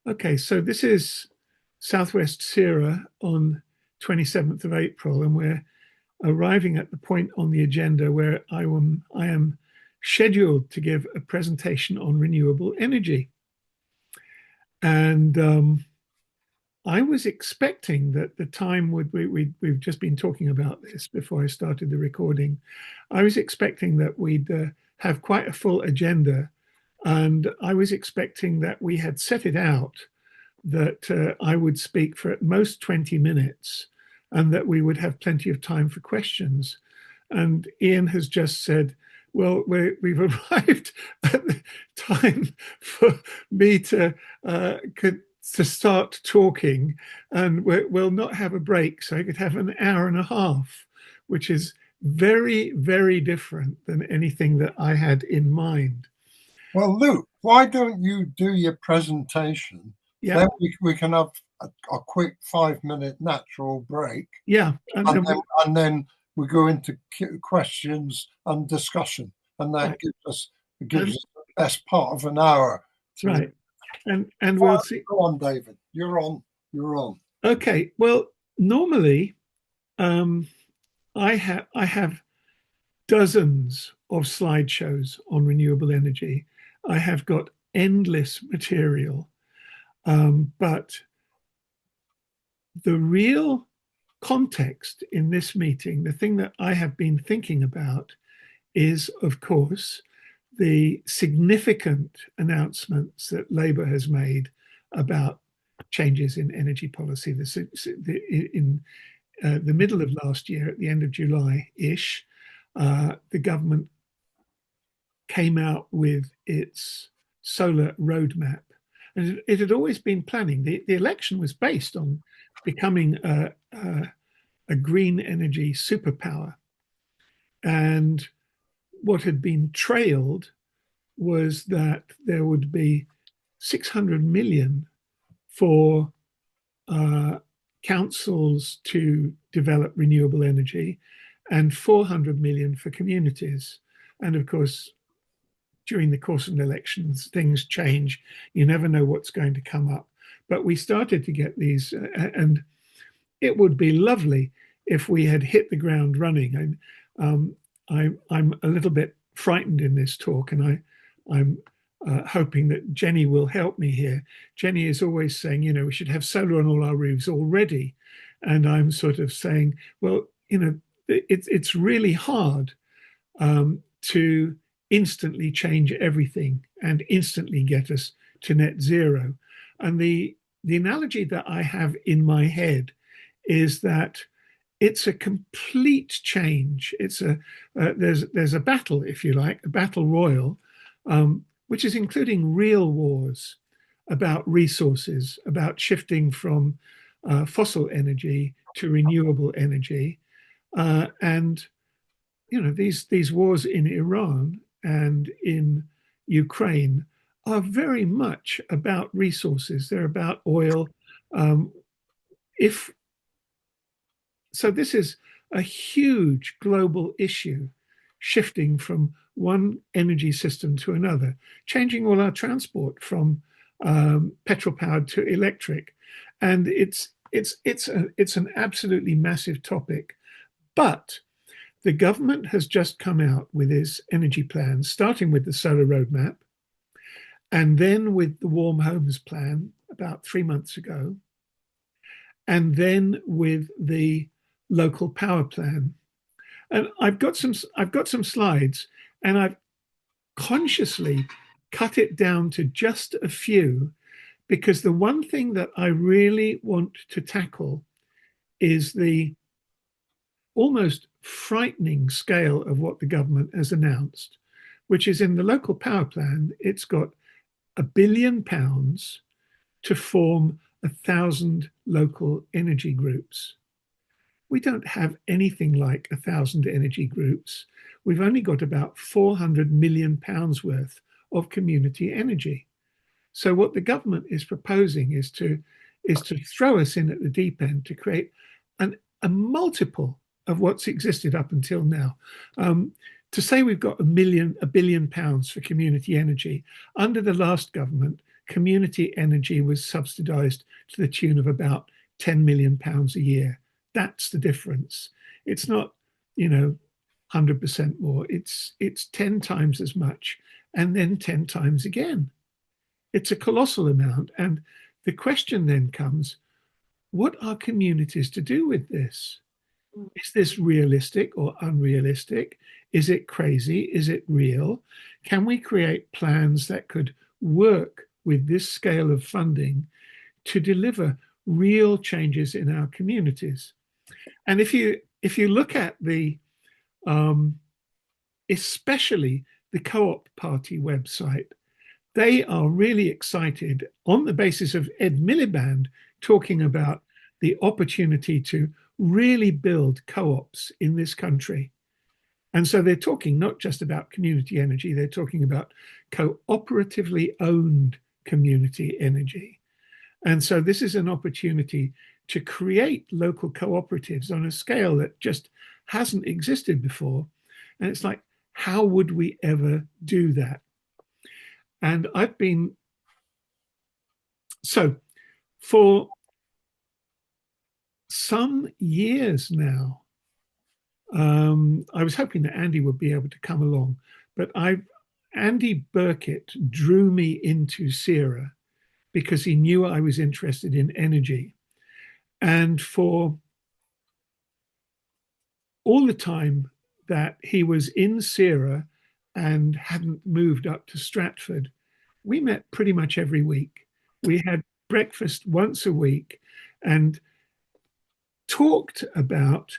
Okay, so this is Southwest SERA on 27th of April, and we're arriving at the point on the agenda where I am scheduled to give a presentation on renewable energy. And I was expecting that the time we've just been talking about this before I started the recording. I was expecting that we'd have quite a full agenda, and I was expecting that we had set it out that I would speak for at most 20 minutes and that we would have plenty of time for questions. And Ian has just said, well, we've arrived at the time for me to start talking, and we'll not have a break. So I could have an hour and a half, which is very, very different than anything that I had in mind. Well, Luke, why don't you do your presentation? Yeah. Then we can have a quick 5-minute natural break. Yeah. And then we go into questions and discussion. And that gives us the best part of an hour. Right. And we'll see. Go on, David. You're on. Okay. Well, normally I have dozens of slideshows on renewable energy. I have got endless material. But the real context in this meeting, the thing that I have been thinking about is, of course, the significant announcements that Labour has made about changes in energy policy. In the middle of last year, at the end of July-ish, the government came out with its solar roadmap. And it had always been planning. The election was based on becoming a green energy superpower. And what had been trailed was that there would be 600 million for councils to develop renewable energy and 400 million for communities. And of course, during the course of elections, things change. You never know what's going to come up. But we started to get these, and it would be lovely if we had hit the ground running. And I'm a little bit frightened in this talk, and I'm hoping that Jenny will help me here. Jenny is always saying, we should have solar on all our roofs already. And I'm sort of saying, well, it's really hard to instantly change everything and instantly get us to net zero. And the analogy that I have in my head is that it's a complete change. It's there's a battle, if you like, a battle royal, which is including real wars about resources, about shifting from fossil energy to renewable energy, and these wars in Iran and in Ukraine are very much about resources. They're about oil. So this is a huge global issue, shifting from one energy system to another, changing all our transport from petrol-powered to electric, and it's an absolutely massive topic, but the government has just come out with its energy plans, starting with the solar roadmap, and then with the warm homes plan about 3 months ago, and then with the local power plan. And I've got some slides, and I've consciously cut it down to just a few, because the one thing that I really want to tackle is the almost frightening scale of what the government has announced, which is in the local power plan. It's got £1 billion to form 1,000 local energy groups. We don't have anything like 1,000 energy groups. We've only got about £400 million worth of community energy. So what the government is proposing is to throw us in at the deep end to create a multiple of what's existed up until now. to say we've got £1 billion for community energy. Under the last government, community energy was subsidised to the tune of about £10 million a year. That's the difference. It's not, 100% more. It's 10 times as much, and then 10 times again. It's a colossal amount. And the question then comes, what are communities to do with this? Is this realistic or unrealistic? Is it crazy? Is it real? Can we create plans that could work with this scale of funding to deliver real changes in our communities? And if you look at the especially the Co-op Party website, they are really excited on the basis of Ed Miliband talking about the opportunity to really build co-ops in this country. And so they're talking not just about community energy, they're talking about cooperatively owned community energy. And so this is an opportunity to create local cooperatives on a scale that just hasn't existed before. And it's like, how would we ever do that? And so for some years now, I was hoping that Andy would be able to come along, but Andy Burkett drew me into SERA because he knew I was interested in energy. And for all the time that he was in SERA and hadn't moved up to Stratford, we met pretty much every week. We had breakfast once a week and talked about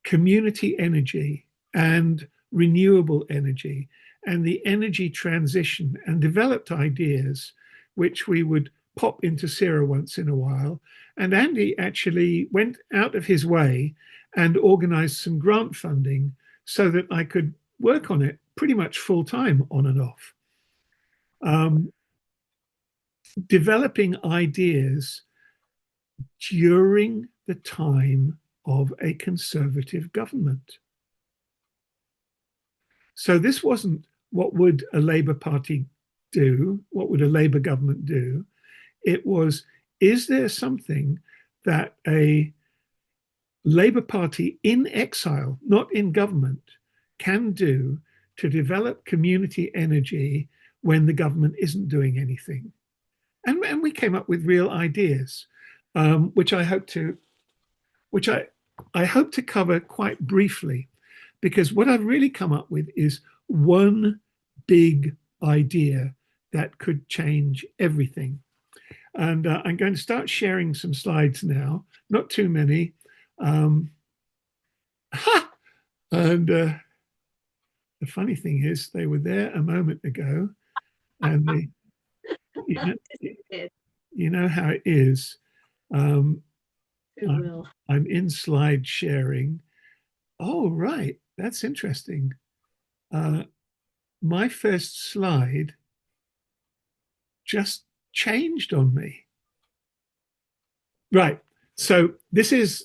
community energy and renewable energy and the energy transition, and developed ideas which we would pop into SERA once in a while. And Andy actually went out of his way and organized some grant funding so that I could work on it pretty much full time on and off. Developing ideas during the time of a Conservative government. So this wasn't what would a Labour Party do, what would a Labour government do. It was, is there something that a Labour Party in exile, not in government, can do to develop community energy when the government isn't doing anything? And we came up with real ideas, which I hope to cover quite briefly, because what I've really come up with is one big idea that could change everything. And I'm going to start sharing some slides now, not too many. And the funny thing is, they were there a moment ago, and they, you know how it is. I'm in slide sharing. Oh, right. That's interesting. My first slide just changed on me. Right. So this is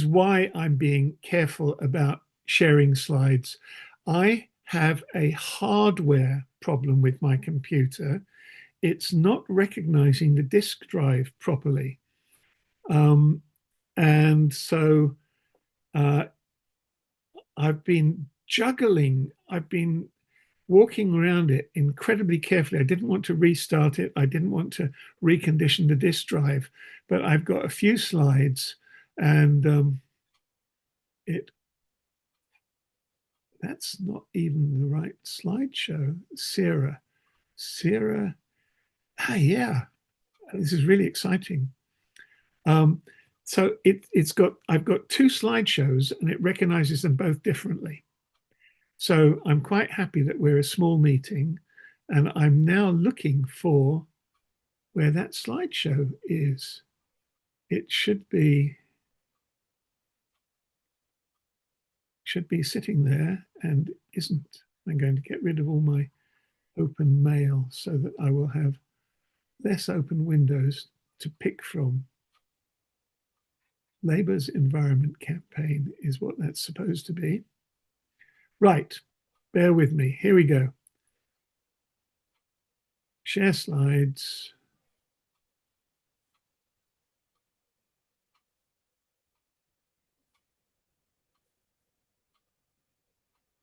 why I'm being careful about sharing slides. I have a hardware problem with my computer. It's not recognizing the disk drive properly. And so I've been juggling, I've been walking around it incredibly carefully. I didn't want to restart it. I didn't want to recondition the disk drive, but I've got a few slides, and that's not even the right slideshow. SERA. Yeah, this is really exciting. So I've got two slideshows, and it recognizes them both differently. So I'm quite happy that we're a small meeting, and I'm now looking for where that slideshow is. It should be sitting there and isn't. I'm going to get rid of all my open mail so that I will have less open windows to pick from. Labour's environment campaign is what that's supposed to be. Right, bear with me. Here we go. Share slides.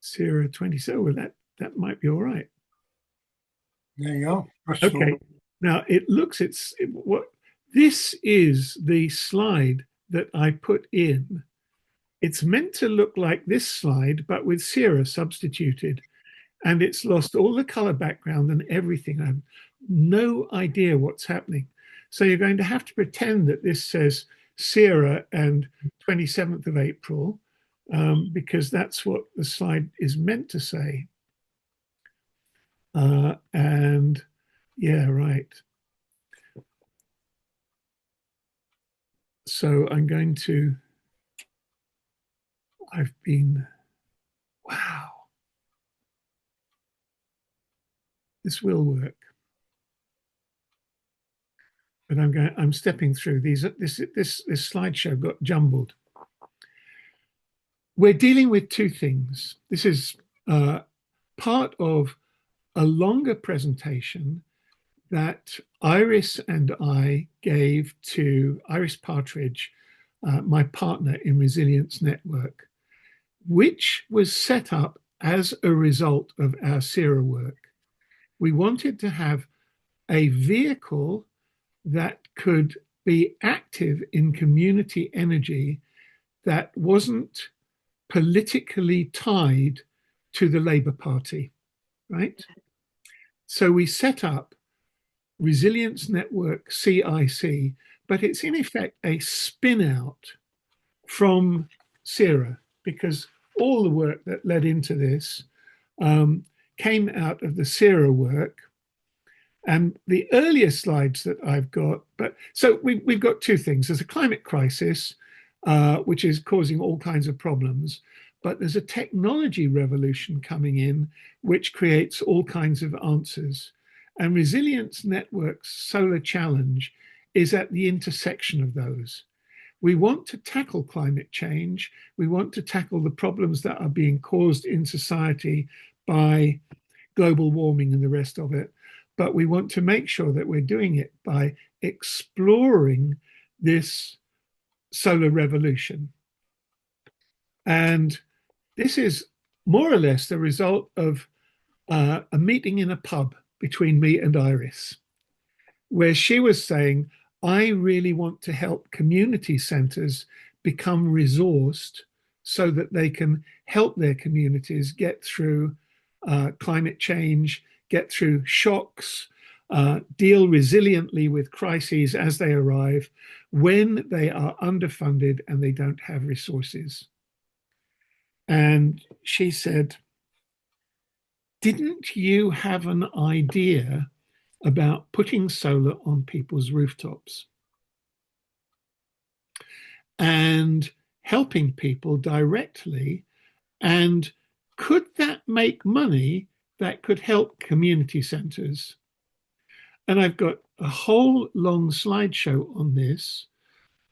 SERA 27. Well, that might be all right. There you go. Bristol. Okay. Now it looks what this is the slide that I put in. It's meant to look like this slide, but with SERA substituted, and it's lost all the color background and everything. I have no idea what's happening. So you're going to have to pretend that this says SERA and 27th of April, because that's what the slide is meant to say. And yeah, right. So I'm going to, wow, this will work. But I'm stepping through these. This slideshow got jumbled. We're dealing with two things. This is part of a longer presentation that Iris and I gave to Iris Partridge, my partner in Resilience Network, which was set up as a result of our SERA work. We wanted to have a vehicle that could be active in community energy that wasn't politically tied to the Labour Party, right? So we set up Resilience Network CIC, but it's in effect a spin out from SERA, because all the work that led into this came out of the SERA work. And the earlier slides that I've got, so we've got two things. There's a climate crisis, which is causing all kinds of problems, but there's a technology revolution coming in, which creates all kinds of answers. And Resilience Network's Solar Challenge is at the intersection of those. We want to tackle climate change. We want to tackle the problems that are being caused in society by global warming and the rest of it. But we want to make sure that we're doing it by exploring this solar revolution. And this is more or less the result of a meeting in a pub between me and Iris, where she was saying, I really want to help community centres become resourced so that they can help their communities get through climate change, get through shocks, deal resiliently with crises as they arrive when they are underfunded and they don't have resources. And she said, didn't you have an idea about putting solar on people's rooftops and helping people directly? And could that make money that could help community centres? And I've got a whole long slideshow on this,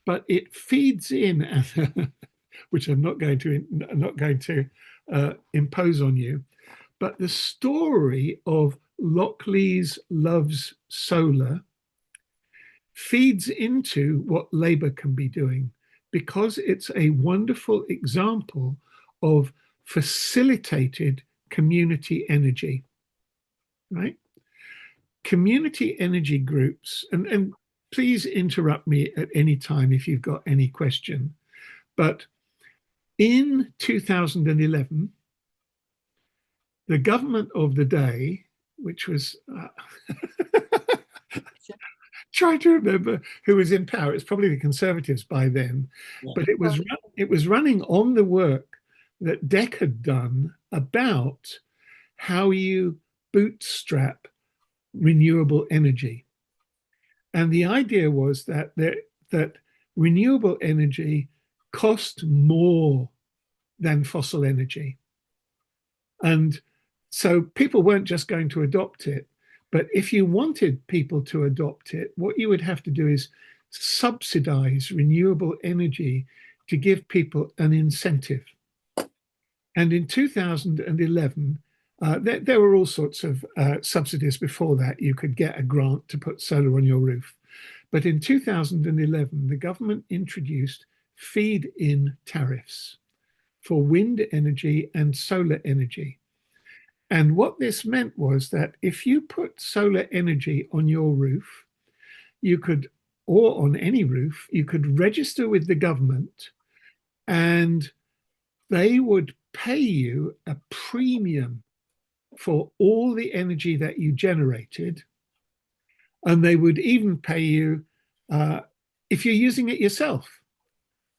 but it feeds in, which I'm not going to impose on you. But the story of Lockleys Loves Solar feeds into what Labour can be doing, because it's a wonderful example of facilitated community energy, right? Community energy groups, and please interrupt me at any time if you've got any question, but in 2011, the government of the day, which was trying to remember who was in power, it's probably the Conservatives by then, but it was running on the work that DEC had done about how you bootstrap renewable energy. And the idea was that renewable energy cost more than fossil energy. And so people weren't just going to adopt it. But if you wanted people to adopt it, what you would have to do is subsidize renewable energy to give people an incentive. And in 2011, there were all sorts of subsidies before that. You could get a grant to put solar on your roof. But in 2011, the government introduced feed-in tariffs for wind energy and solar energy. And what this meant was that if you put solar energy on your roof, you could, or on any roof, you could register with the government and they would pay you a premium for all the energy that you generated. And they would even pay you if you're using it yourself.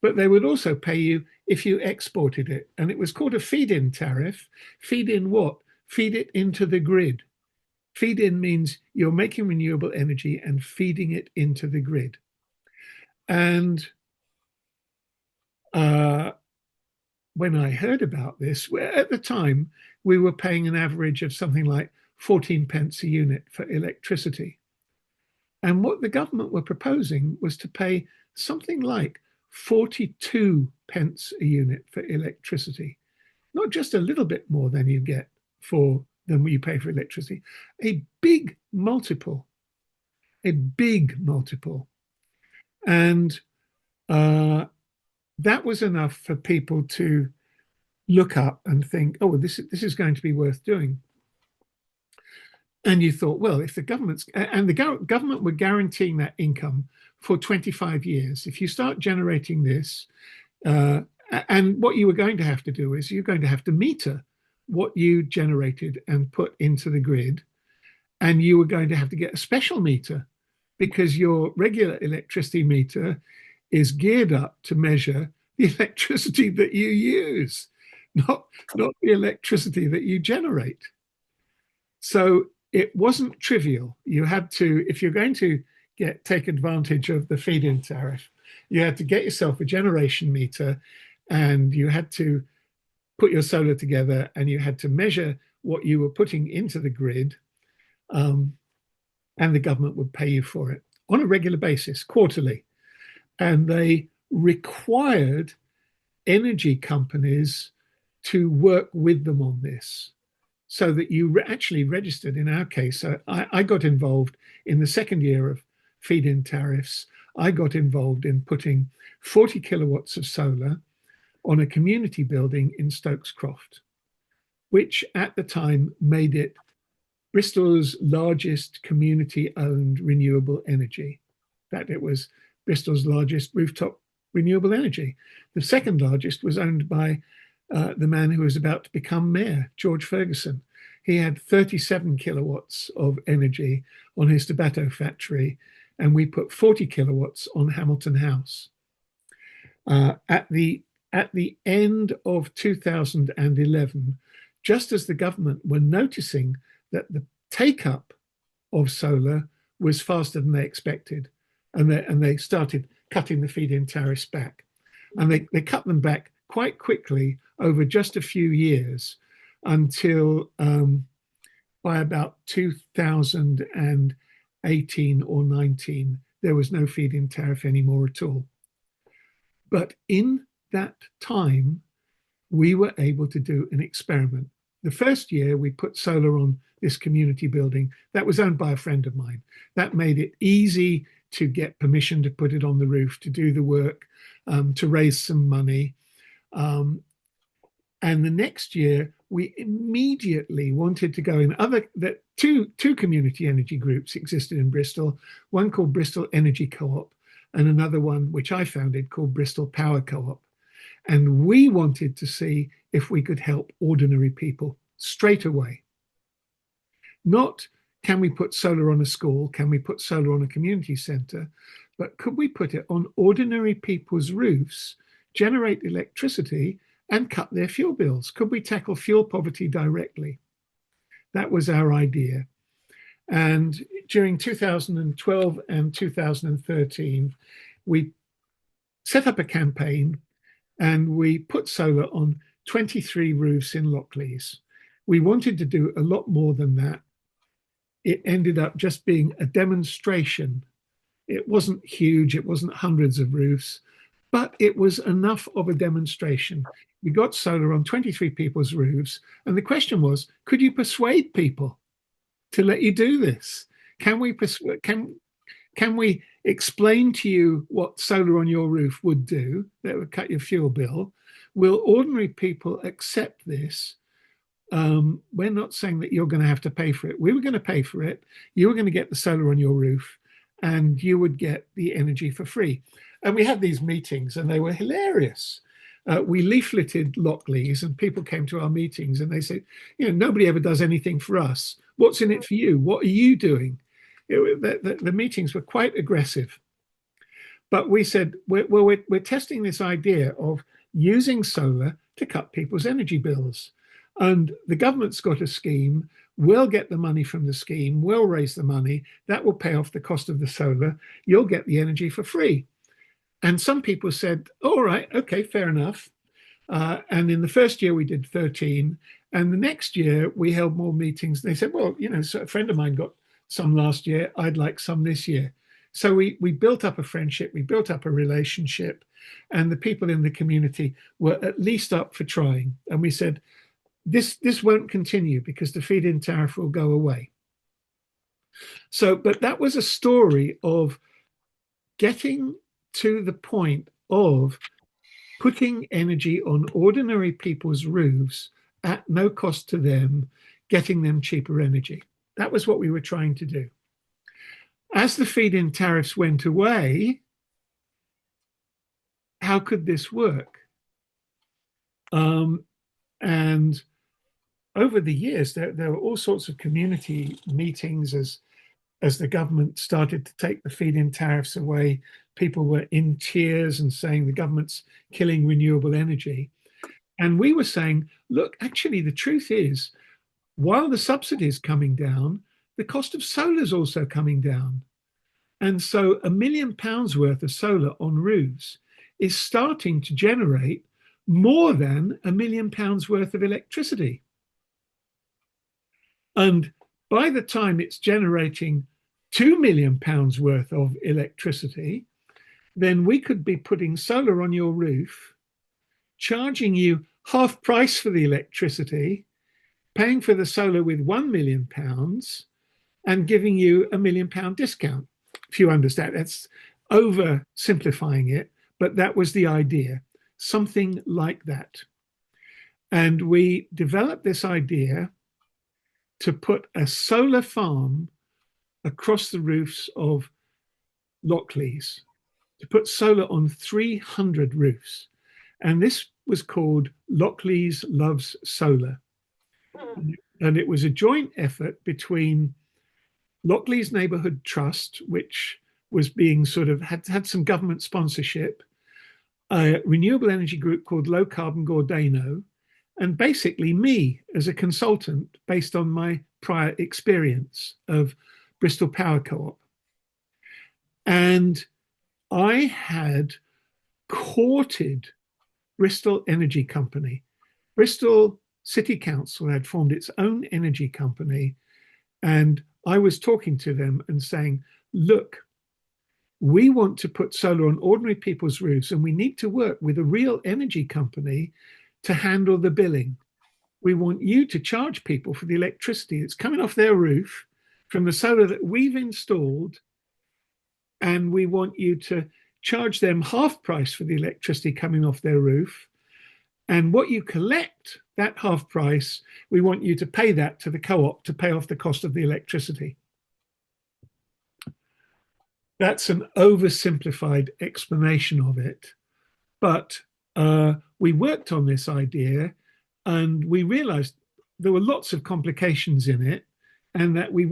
But they would also pay you if you exported it. And it was called a feed-in tariff. Feed in what? Feed it into the grid. Feed in means you're making renewable energy and feeding it into the grid. And when I heard about this, at the time, we were paying an average of something like 14 pence a unit for electricity. And what the government were proposing was to pay something like 42 pence a unit for electricity, not just a little bit more than you get than you pay for electricity, a big multiple, a big multiple. And that was enough for people to look up and think, oh, this is going to be worth doing. And you thought, well, if the government were guaranteeing that income for 25 years, if you start generating this, and what you were going to have to do is you're going to have to meter what you generated and put into the grid, and you were going to have to get a special meter because your regular electricity meter is geared up to measure the electricity that you use, not the electricity that you generate. So it wasn't trivial. You had to, if you're going to take advantage of the feed-in tariff, you had to get yourself a generation meter, and you had to put your solar together, and you had to measure what you were putting into the grid, and the government would pay you for it on a regular basis, quarterly. And they required energy companies to work with them on this, so that you actually registered. In our case, I got involved in the second year of feed-in tariffs. I got involved in putting 40 kilowatts of solar on a community building in Stokes Croft, which at the time made it Bristol's largest community-owned renewable energy. In fact, it was Bristol's largest rooftop renewable energy. The second largest was owned by the man who was about to become mayor, George Ferguson. He had 37 kilowatts of energy on his tobacco factory, and we put 40 kilowatts on Hamilton House. At the end of 2011, just as the government were noticing that the take-up of solar was faster than they expected, and they started cutting the feed-in tariffs back. And they cut them back quite quickly over just a few years, until by about 2018 or 19, there was no feed-in tariff anymore at all. But in that time, we were able to do an experiment. The first year we put solar on this community building that was owned by a friend of mine. That made it easy to get permission to put it on the roof, to do the work, to raise some money. And the next year, we immediately wanted to go in two community energy groups existed in Bristol, one called Bristol Energy Co-op and another one which I founded called Bristol Power Co-op. And we wanted to see if we could help ordinary people straight away. Not, can we put solar on a school? Can we put solar on a community centre? But could we put it on ordinary people's roofs, generate electricity, and cut their fuel bills? Could we tackle fuel poverty directly? That was our idea. And during 2012 and 2013, we set up a campaign and we put solar on 23 roofs in Lockleys. We wanted to do a lot more than that. It ended up just being a demonstration It wasn't huge, it wasn't hundreds of roofs, but it was enough of a demonstration. We got solar on 23 people's roofs, and the question was, could you persuade people to let you do this? Can we can we explain to you what solar on your roof would do that would cut your fuel bill? Will ordinary people accept this? We're not saying that you're going to have to pay for it. We were going to pay for it. You were going to get the solar on your roof, and you would get the energy for free. And we had these meetings, and they were hilarious. We leafleted Lockleys, and people came to our meetings, and they said, nobody ever does anything for us. What's in it for you? What are you doing? The meetings were quite aggressive. But we said, we're testing this idea of using solar to cut people's energy bills. And the government's got a scheme. We'll get the money from the scheme. We'll raise the money. That will pay off the cost of the solar. You'll get the energy for free. And some people said, all right, okay, fair enough. And in the first year, we did 13. And the next year, we held more meetings. They said, well, so a friend of mine got some last year. I'd like some this year. So we built up a friendship. We built up a relationship. And the people in the community were at least up for trying. And we said, this won't continue because the feed-in tariff will go away. So, but that was a story of getting to the point of putting energy on ordinary people's roofs at no cost to them, getting them cheaper energy. That was what we were trying to do. As the feed-in tariffs went away, how could this work? And over the years, there were all sorts of community meetings as the government started to take the feed-in tariffs away. People were in tears and saying the government's killing renewable energy. And we were saying, look, actually, the truth is, while the subsidy is coming down, the cost of solar is also coming down. And so £1 million worth of solar on roofs is starting to generate more than £1 million worth of electricity. And by the time it's generating £2 million worth of electricity, then we could be putting solar on your roof, charging you half price for the electricity, paying for the solar with £1 million, and giving you £1 million discount. If you understand, that's oversimplifying it, but that was the idea, something like that. And we developed this idea to put a solar farm across the roofs of Lockleys, to put solar on 300 roofs. And this was called Lockleys Loves Solar. And it was a joint effort between Lockleys Neighbourhood Trust, which was being sort of had some government sponsorship, a renewable energy group called Low Carbon Gordano, and basically me as a consultant based on my prior experience of Bristol Power Co-op. And I had courted Bristol Energy Company. Bristol City Council had formed its own energy company, and I was talking to them and saying, look, we want to put solar on ordinary people's roofs, and we need to work with a real energy company to handle the billing. We want you to charge people for the electricity that's coming off their roof from the solar that we've installed, and we want you to charge them half price for the electricity coming off their roof. And what you collect, that half price, we want you to pay that to the co-op to pay off the cost of the electricity. That's an oversimplified explanation of it. But we worked on this idea and we realized there were lots of complications in it and that we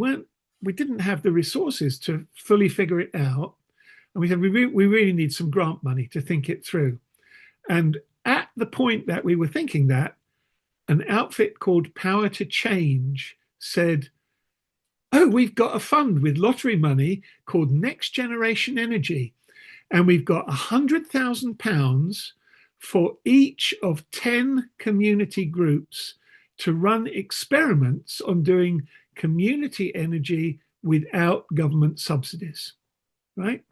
didn't have the resources to fully figure it out. And we said, we really need some grant money to think it through. And at the point that we were thinking that, an outfit called Power to Change said, oh, we've got a fund with lottery money called Next Generation Energy. And we've got £100,000 for each of 10 community groups to run experiments on doing community energy without government subsidies. right?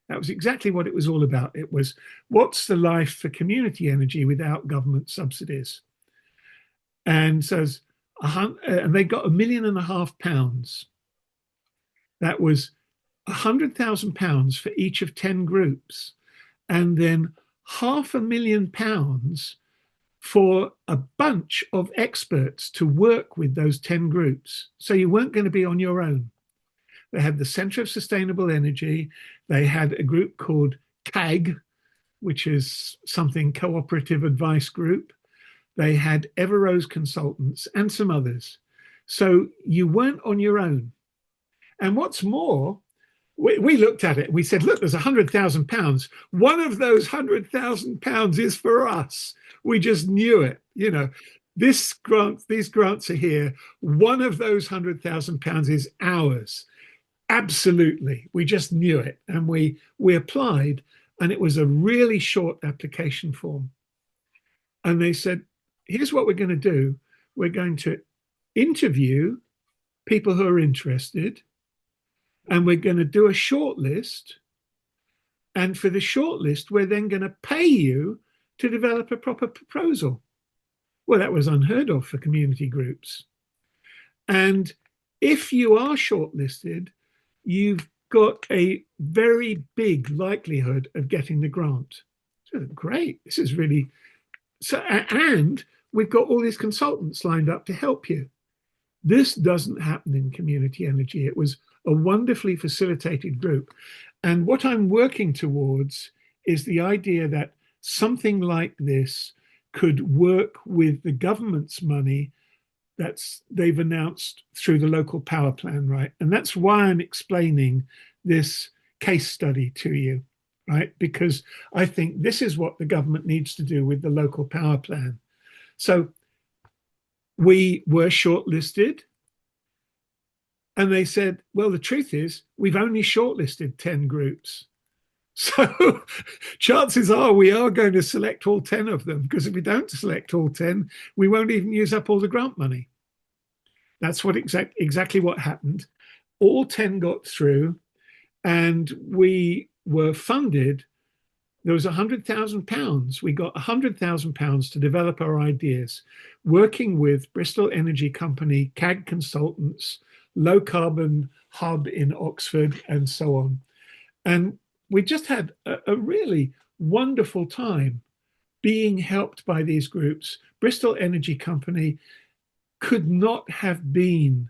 That was exactly what it was all about. It was, what's the life for community energy without government subsidies? And says, and they got £1.5 million. That was £100,000 for each of 10 groups, and then £500,000 for a bunch of experts to work with those 10 groups. So you weren't going to be on your own. They had the Centre of Sustainable Energy. They had a group called CAG, which is something Cooperative Advice Group. They had Everose Consultants and some others. So you weren't on your own. And what's more, we looked at it. We said, look, there's £100,000. One of those £100,000 is for us. We just knew it. You know, these grants are here. One of those £100,000 is ours. Absolutely. We just knew it. And we applied, and it was a really short application form. And they said, here's what we're going to do. We're going to interview people who are interested, and we're going to do a short list. And for the short list, we're then going to pay you to develop a proper proposal. Well, that was unheard of for community groups. And if you are shortlisted, you've got a very big likelihood of getting the grant. So great. This is really so, and we've got all these consultants lined up to help you. This doesn't happen in community energy. It was a wonderfully facilitated group. And what I'm working towards is the idea that something like this could work with the government's money they've announced through the local power plan, right? And that's why I'm explaining this case study to you, right? Because I think this is what the government needs to do with the local power plan. So we were shortlisted, and they said, well, the truth is we've only shortlisted 10 groups. So chances are we are going to select all 10 of them, because if we don't select all 10, we won't even use up all the grant money. That's what exactly what happened. All 10 got through, and we were funded. There was £100,000. We got £100,000 to develop our ideas, working with Bristol Energy Company, CAG Consultants, Low Carbon Hub in Oxford, and so on. And we just had a really wonderful time being helped by these groups. Bristol Energy Company could not have been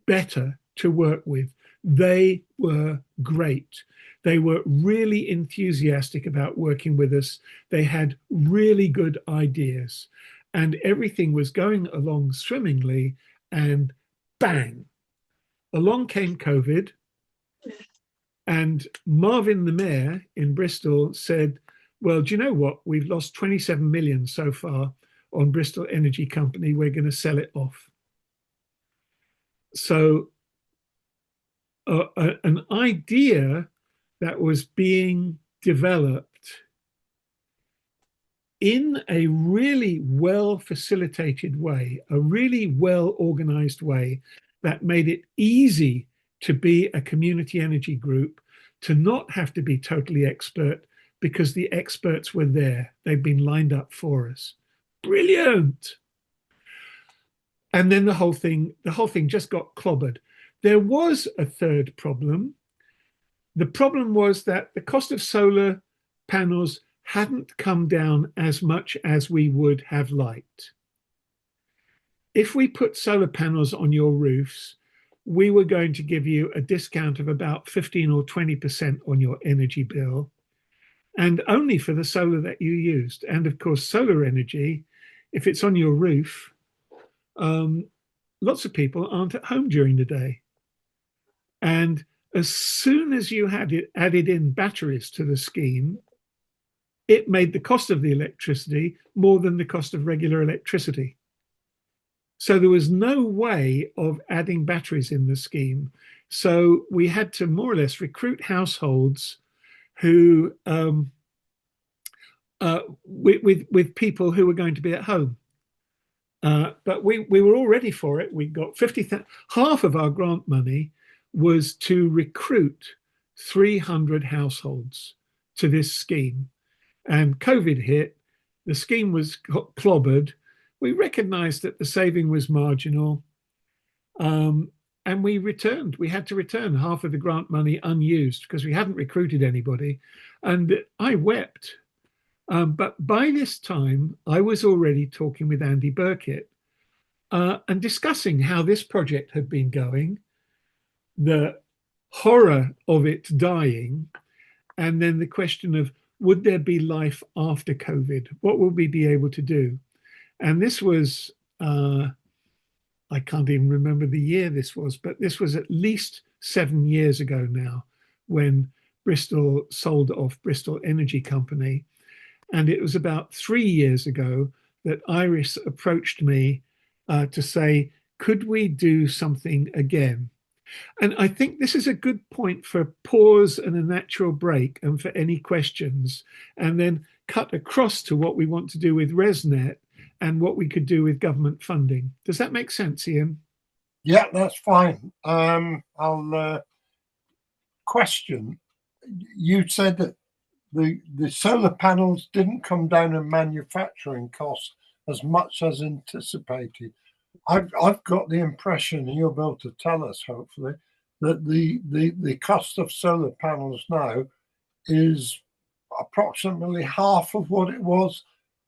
better to work with. They were great. They were really enthusiastic about working with us. They had really good ideas, and everything was going along swimmingly. And bang, along came COVID. And Marvin, the mayor in Bristol, said, well, do you know what? We've lost 27 million so far on Bristol Energy Company. We're going to sell it off. So an idea that was being developed in a really well facilitated way, a really well organized way that made it easy to be a community energy group, to not have to be totally expert, because the experts were there. They've been lined up for us. Brilliant. And then the whole thing just got clobbered. There was a third problem. The problem was that the cost of solar panels hadn't come down as much as we would have liked. If we put solar panels on your roofs, we were going to give you a discount of about 15 or 20% on your energy bill, and only for the solar that you used. And of course, solar energy, if it's on your roof, lots of people aren't at home during the day. And as soon as you had it added in batteries to the scheme, it made the cost of the electricity more than the cost of regular electricity. So there was no way of adding batteries in the scheme. So we had to more or less recruit households who, with people who were going to be at home. But we were all ready for it. We got 50,000. Half of our grant money was to recruit 300 households to this scheme. And COVID hit, the scheme was clobbered. We recognized that the saving was marginal. And we returned. We had to return half of the grant money unused because we hadn't recruited anybody. And I wept. But by this time, I was already talking with Andy Burkitt and discussing how this project had been going, the horror of it dying, and then the question of would there be life after COVID? What would we be able to do? And this was, I can't even remember the year this was, but this was at least 7 years ago now when Bristol sold off Bristol Energy Company. And it was about 3 years ago that Iris approached me to say, could we do something again? And I think this is a good point for a pause and a natural break and for any questions, and then cut across to what we want to do with ResNet and what we could do with government funding. Does that make sense, Ian? Yeah, that's fine. I'll question. You said that the solar panels didn't come down in manufacturing costs as much as anticipated. I've got the impression, and you'll be able to tell us hopefully, that the cost of solar panels now is approximately half of what it was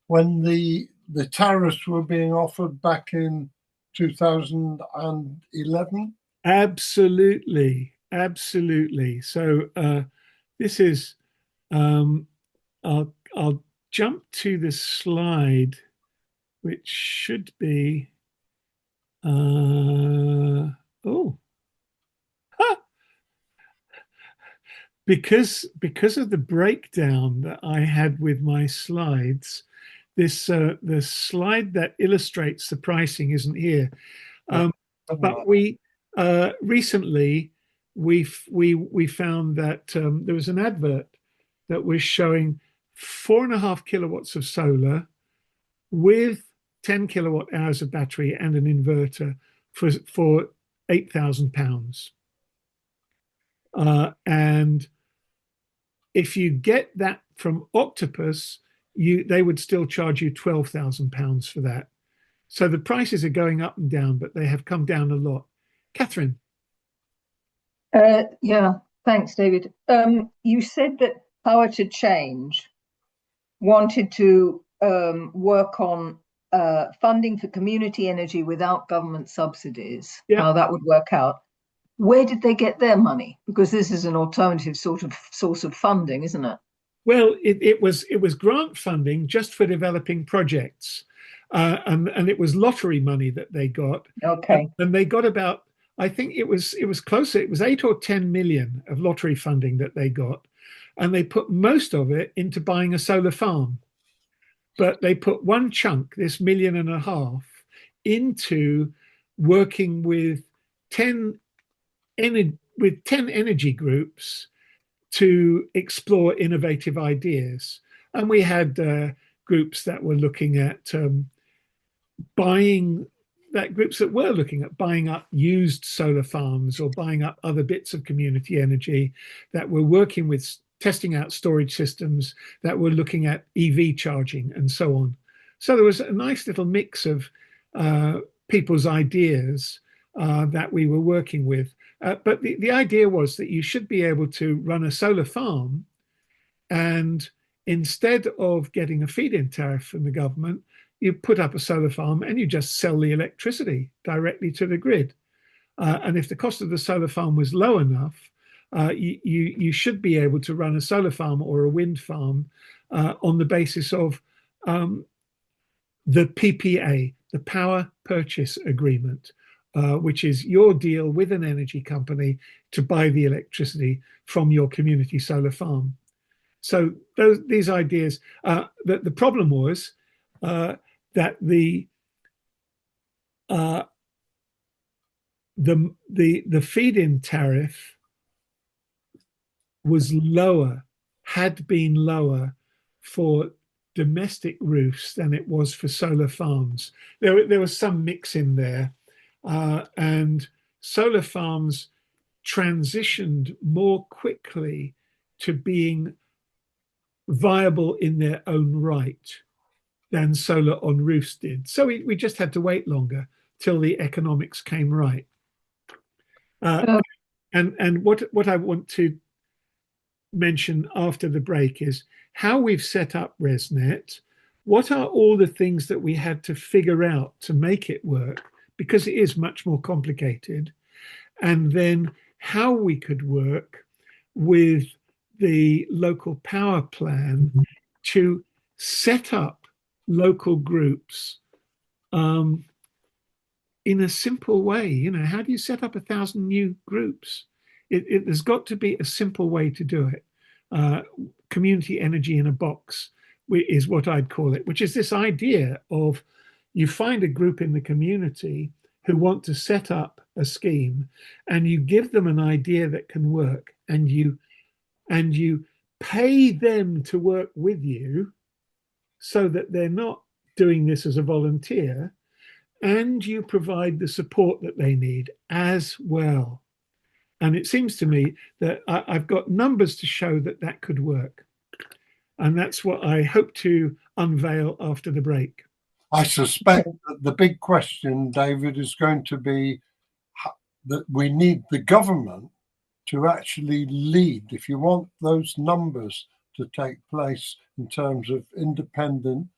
when the tariffs were being offered back in 2011. Absolutely, absolutely. So this is I'll jump to the slide, which should be oh. Because of the breakdown that I had with my slides, this the slide that illustrates the pricing isn't here. But we recently we found that there was an advert that was showing 4.5 kilowatts of solar with 10 kilowatt hours of battery and an inverter for £8,000. And if you get that from Octopus, they would still charge you £12,000 for that. So the prices are going up and down, but they have come down a lot. Catherine. Yeah, thanks, David. You said that Power to Change wanted to work on funding for community energy without government subsidies, how that would work out. Where did they get their money? Because this is an alternative sort of source of funding, isn't it? Well, it was grant funding just for developing projects, and it was lottery money that they got. Okay. And they got about, I think it was closer. It was 8 or 10 million of lottery funding that they got, and they put most of it into buying a solar farm. But they put one chunk, this 1.5 million, into working with 10 energy groups to explore innovative ideas. And we had groups that were looking at buying up used solar farms or buying up other bits of community energy, that were working with testing out storage systems, that were looking at EV charging and so on. So there was a nice little mix of people's ideas that we were working with. But the idea was that you should be able to run a solar farm, and instead of getting a feed-in tariff from the government, you put up a solar farm and you just sell the electricity directly to the grid. And if the cost of the solar farm was low enough, you should be able to run a solar farm or a wind farm on the basis of the PPA, the Power Purchase Agreement, which is your deal with an energy company to buy the electricity from your community solar farm. So these ideas, the problem was that the feed-in tariff was lower, had been lower for domestic roofs than it was for solar farms. There was some mix in there, and solar farms transitioned more quickly to being viable in their own right than solar on roofs did. So we just had to wait longer till the economics came right. And what I want to mention after the break is how we've set up ResNet. What are all the things that we had to figure out to make it work? Because it is much more complicated. And then how we could work with the local power plan to set up local groups in a simple way. You know, how do you set up 1,000 new groups? There's got to be a simple way to do it. Community energy in a box is what I'd call it, which is this idea of you find a group in the community who want to set up a scheme, and you give them an idea that can work, and you pay them to work with you so that they're not doing this as a volunteer, and you provide the support that they need as well. And it seems to me that I've got numbers to show that that could work. And that's what I hope to unveil after the break. I suspect that the big question, David, is going to be that we need the government to actually lead. If you want those numbers to take place in terms of independent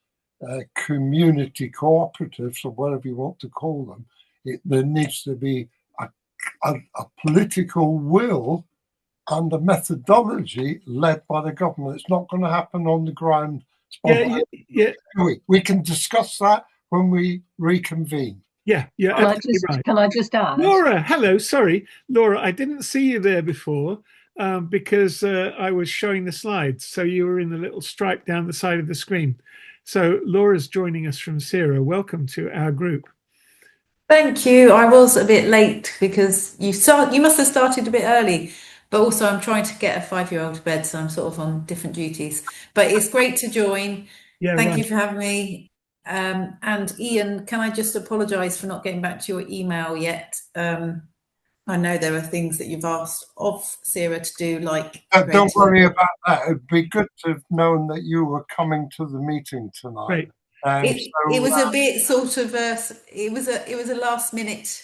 community cooperatives, or whatever you want to call them, there needs to be a political will and a methodology led by the government. It's not going to happen on the ground. Yeah. We can discuss that when we reconvene. Yeah. Can I just add? Laura, hello. Sorry, Laura, I didn't see you there before because I was showing the slides. So you were in the little stripe down the side of the screen. So Laura's joining us from SERA. Welcome to our group. Thank you. I was a bit late because you must have started a bit early, but also I'm trying to get a 5-year-old to bed, so I'm sort of on different duties. But it's great to join. Yeah, Thank you for having me. And Ian, can I just apologise for not getting back to your email yet? I know there are things that you've asked of SERA to do, like... Don't worry about that. It'd be good to have known that you were coming to the meeting tonight. Great. It was a bit sort of it was a last minute.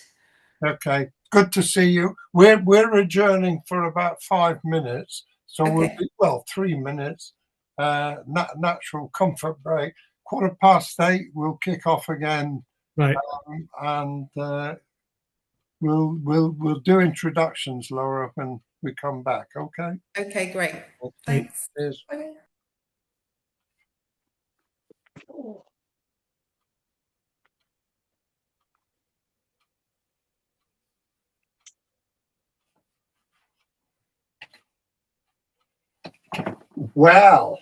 Okay, good to see you. We're adjourning for about 5 minutes, so we'll be 3 minutes. Natural comfort break. 8:15, we'll kick off again. Right. And we'll do introductions, Laura, when we come back. Okay. Okay, great. Thanks. Cheers. Okay. Well.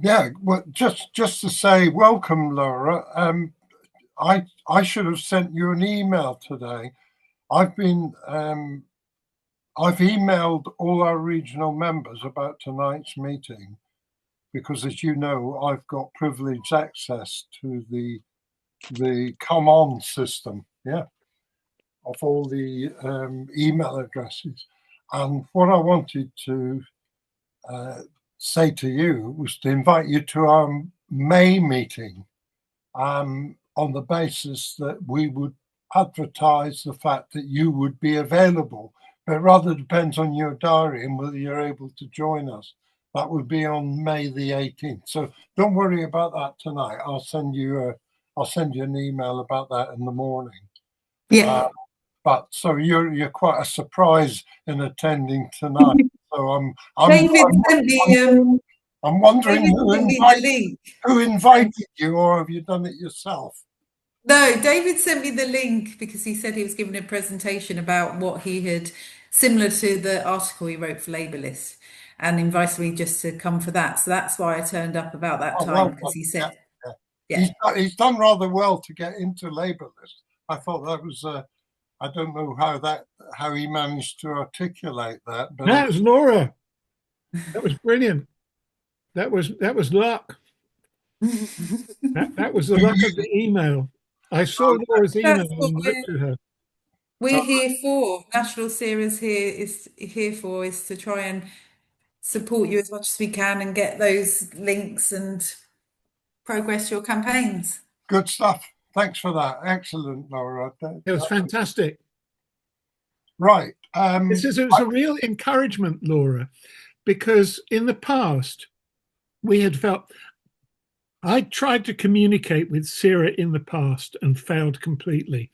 Yeah, well, just to say welcome, Laura. I should have sent you an email today. I've emailed all our regional members about tonight's meeting because, as you know, I've got privileged access to the come on system, yeah, of all the email addresses. And what I wanted to say to you was to invite you to our May meeting on the basis that we would advertise the fact that you would be available, but rather depends on your diary and whether you're able to join us. That would be on May the 18th. So don't worry about that tonight. I'll send you an email about that in the morning. Yeah. But so you're quite a surprise in attending tonight. So David sent me, I'm wondering David who sent me the link. invited you, or have you done it yourself? No, David sent me the link because he said he was giving a presentation about what he had, similar to the article he wrote for Labour List, and invited me just to come for that. So that's why I turned up about that time, because he said, yeah. He's done rather well to get into Labour List. I thought that was I don't know how he managed to articulate that, but that was Laura. That was brilliant. That was luck. That was the luck of the email. I saw Laura's email and wrote to her. We're here for. National SERA's here for is to try and support you as much as we can and get those links and progress your campaigns. Good stuff. Thanks for that. Excellent, Laura. It was fantastic. Right. It was a real encouragement, Laura, because in the past we had felt I tried to communicate with SERA in the past and failed completely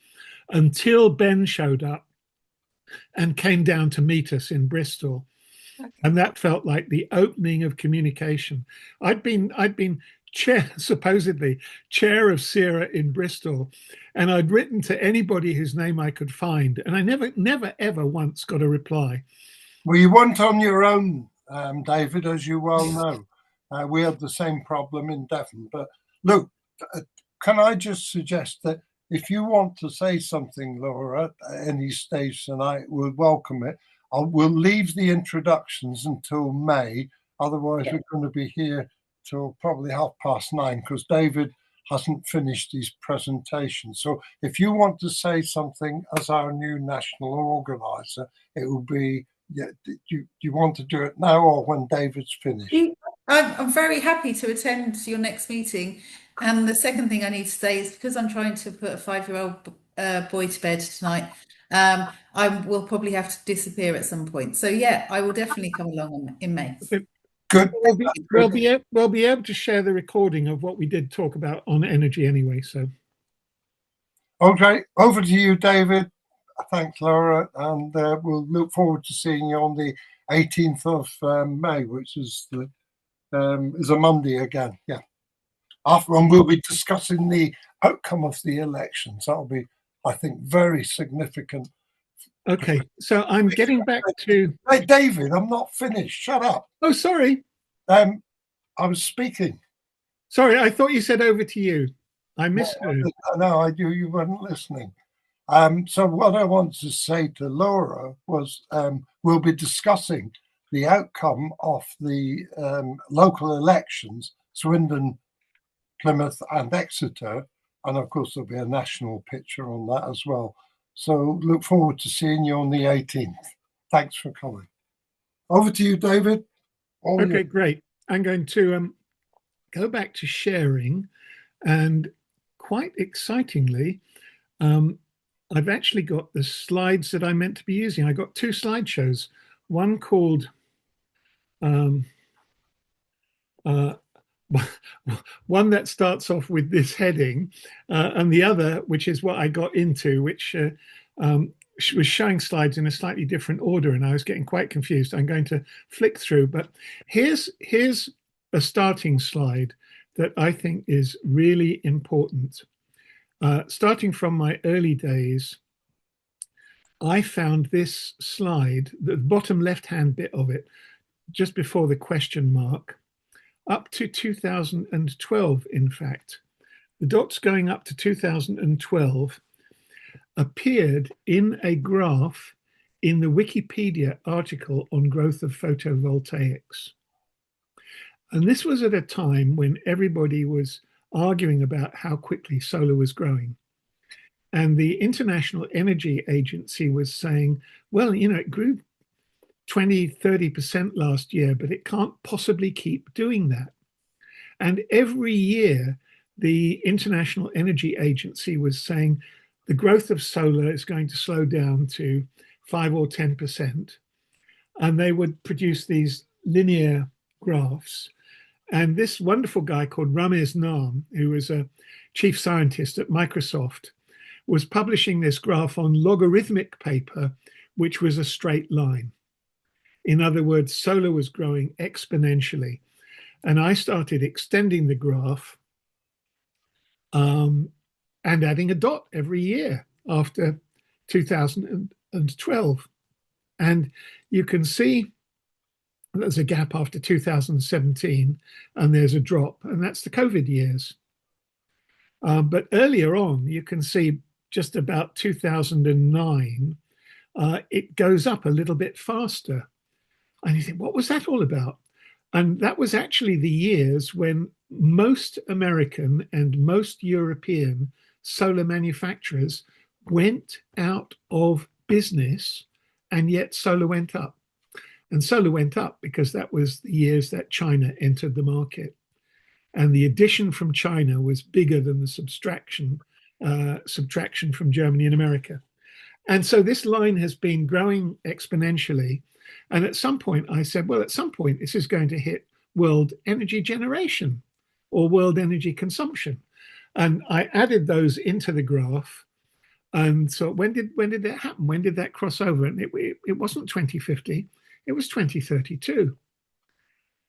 until Ben showed up and came down to meet us in Bristol. And that felt like the opening of communication. I'd been supposedly chair of SERA in Bristol, and I'd written to anybody whose name I could find, and I never ever once got a reply. Well, you weren't on your own, David, as you well know. We had the same problem in Devon. But look, can I just suggest that if you want to say something, Laura, at any stage tonight, we'll welcome it. We'll leave the introductions until May. Otherwise, we're going to be here till probably 9:30 because David hasn't finished his presentation. So if you want to say something as our new national organizer, it will be, you want to do it now or when David's finished? I'm very happy to attend your next meeting. And the second thing I need to say is because I'm trying to put a 5-year-old boy to bed tonight, I will probably have to disappear at some point. So yeah, I will definitely come along in May. Good. We'll be able to share the recording of what we did talk about on energy anyway. So, okay, over to you, David. Thanks, Laura, and we'll look forward to seeing you on the 18th of May, which is a Monday again. Yeah. And we'll be discussing the outcome of the elections. That'll be, I think, very significant. Okay, so I'm getting back to... Hey, David, I'm not finished. Shut up. Oh, sorry. I was speaking. Sorry, I thought you said over to you. I misheard. No, I do. You weren't listening. So what I wanted to say to Laura was we'll be discussing the outcome of the local elections, Swindon, Plymouth and Exeter. And of course, there'll be a national picture on that as well. So look forward to seeing you on the 18th. Thanks for coming. Over to you, David. Okay, great. I'm going to go back to sharing. And quite excitingly, I've actually got the slides that I meant to be using. I got two slideshows, one called one that starts off with this heading, and the other, which is what I got into, which was showing slides in a slightly different order, and I was getting quite confused. I'm going to flick through, but here's a starting slide that I think is really important. Starting from my early days, I found this slide, the bottom left-hand bit of it, just before the question mark. up to 2012, in fact. The dots going up to 2012 appeared in a graph in the Wikipedia article on growth of photovoltaics. And this was at a time when everybody was arguing about how quickly solar was growing. And the International Energy Agency was saying, well, you know, it grew 20, 30% last year, but it can't possibly keep doing that. And every year, the International Energy Agency was saying the growth of solar is going to slow down to 5 or 10%. And they would produce these linear graphs. And this wonderful guy called Ramez Nam, who was a chief scientist at Microsoft, was publishing this graph on logarithmic paper, which was a straight line. In other words, solar was growing exponentially. And I started extending the graph and adding a dot every year after 2012. And you can see there's a gap after 2017, and there's a drop, and that's the COVID years. But earlier on, you can see just about 2009, it goes up a little bit faster. And you think, what was that all about? And that was actually the years when most American and most European solar manufacturers went out of business, and yet solar went up. And solar went up because that was the years that China entered the market. And the addition from China was bigger than the subtraction from Germany and America. And so this line has been growing exponentially. And at some point I said, well, at some point this is going to hit world energy generation or world energy consumption. And I added those into the graph. And so when did that happen? When did that cross over? And it wasn't 2050, it was 2032.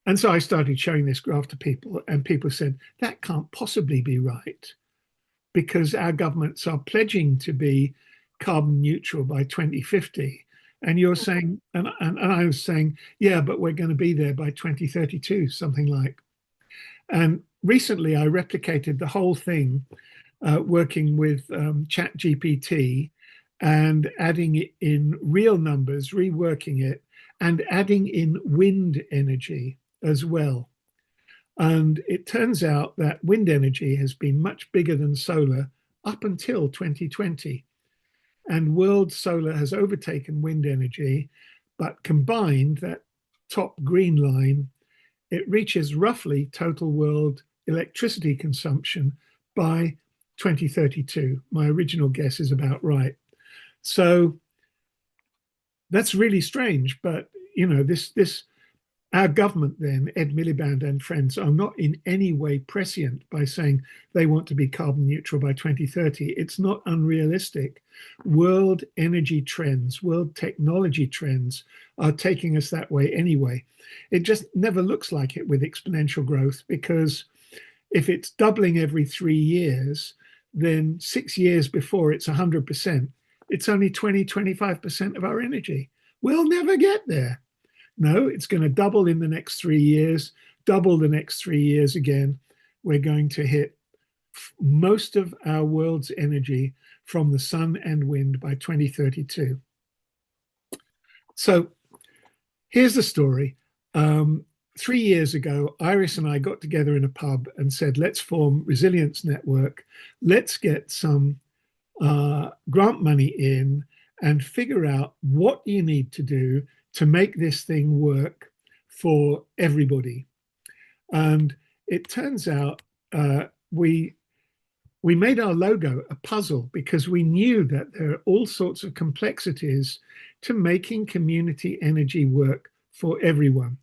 And so I started showing this graph to people, and people said, that can't possibly be right, because our governments are pledging to be carbon neutral by 2050. And you're saying, and I was saying, yeah, but we're going to be there by 2032, something like. And recently I replicated the whole thing, working with ChatGPT and adding it in real numbers, reworking it, and adding in wind energy as well. And it turns out that wind energy has been much bigger than solar up until 2020. And world solar has overtaken wind energy, but combined, that top green line, it reaches roughly total world electricity consumption by 2032. My original guess is about right. So that's really strange, but you know, our government then, Ed Miliband and friends, are not in any way prescient by saying they want to be carbon neutral by 2030. It's not unrealistic. World energy trends, world technology trends are taking us that way anyway. It just never looks like it with exponential growth, because if it's doubling every 3 years, then 6 years before it's 100%, it's only 20, 25% of our energy. We'll never get there. No, it's going to double in the next 3 years, double the next 3 years again. We're going to hit most of our world's energy from the sun and wind by 2032. So here's the story. 3 years ago, Iris and I got together in a pub and said, let's form Resilience Network. Let's get some grant money in and figure out what you need to do to make this thing work for everybody. And it turns out we made our logo a puzzle, because we knew that there are all sorts of complexities to making community energy work for everyone.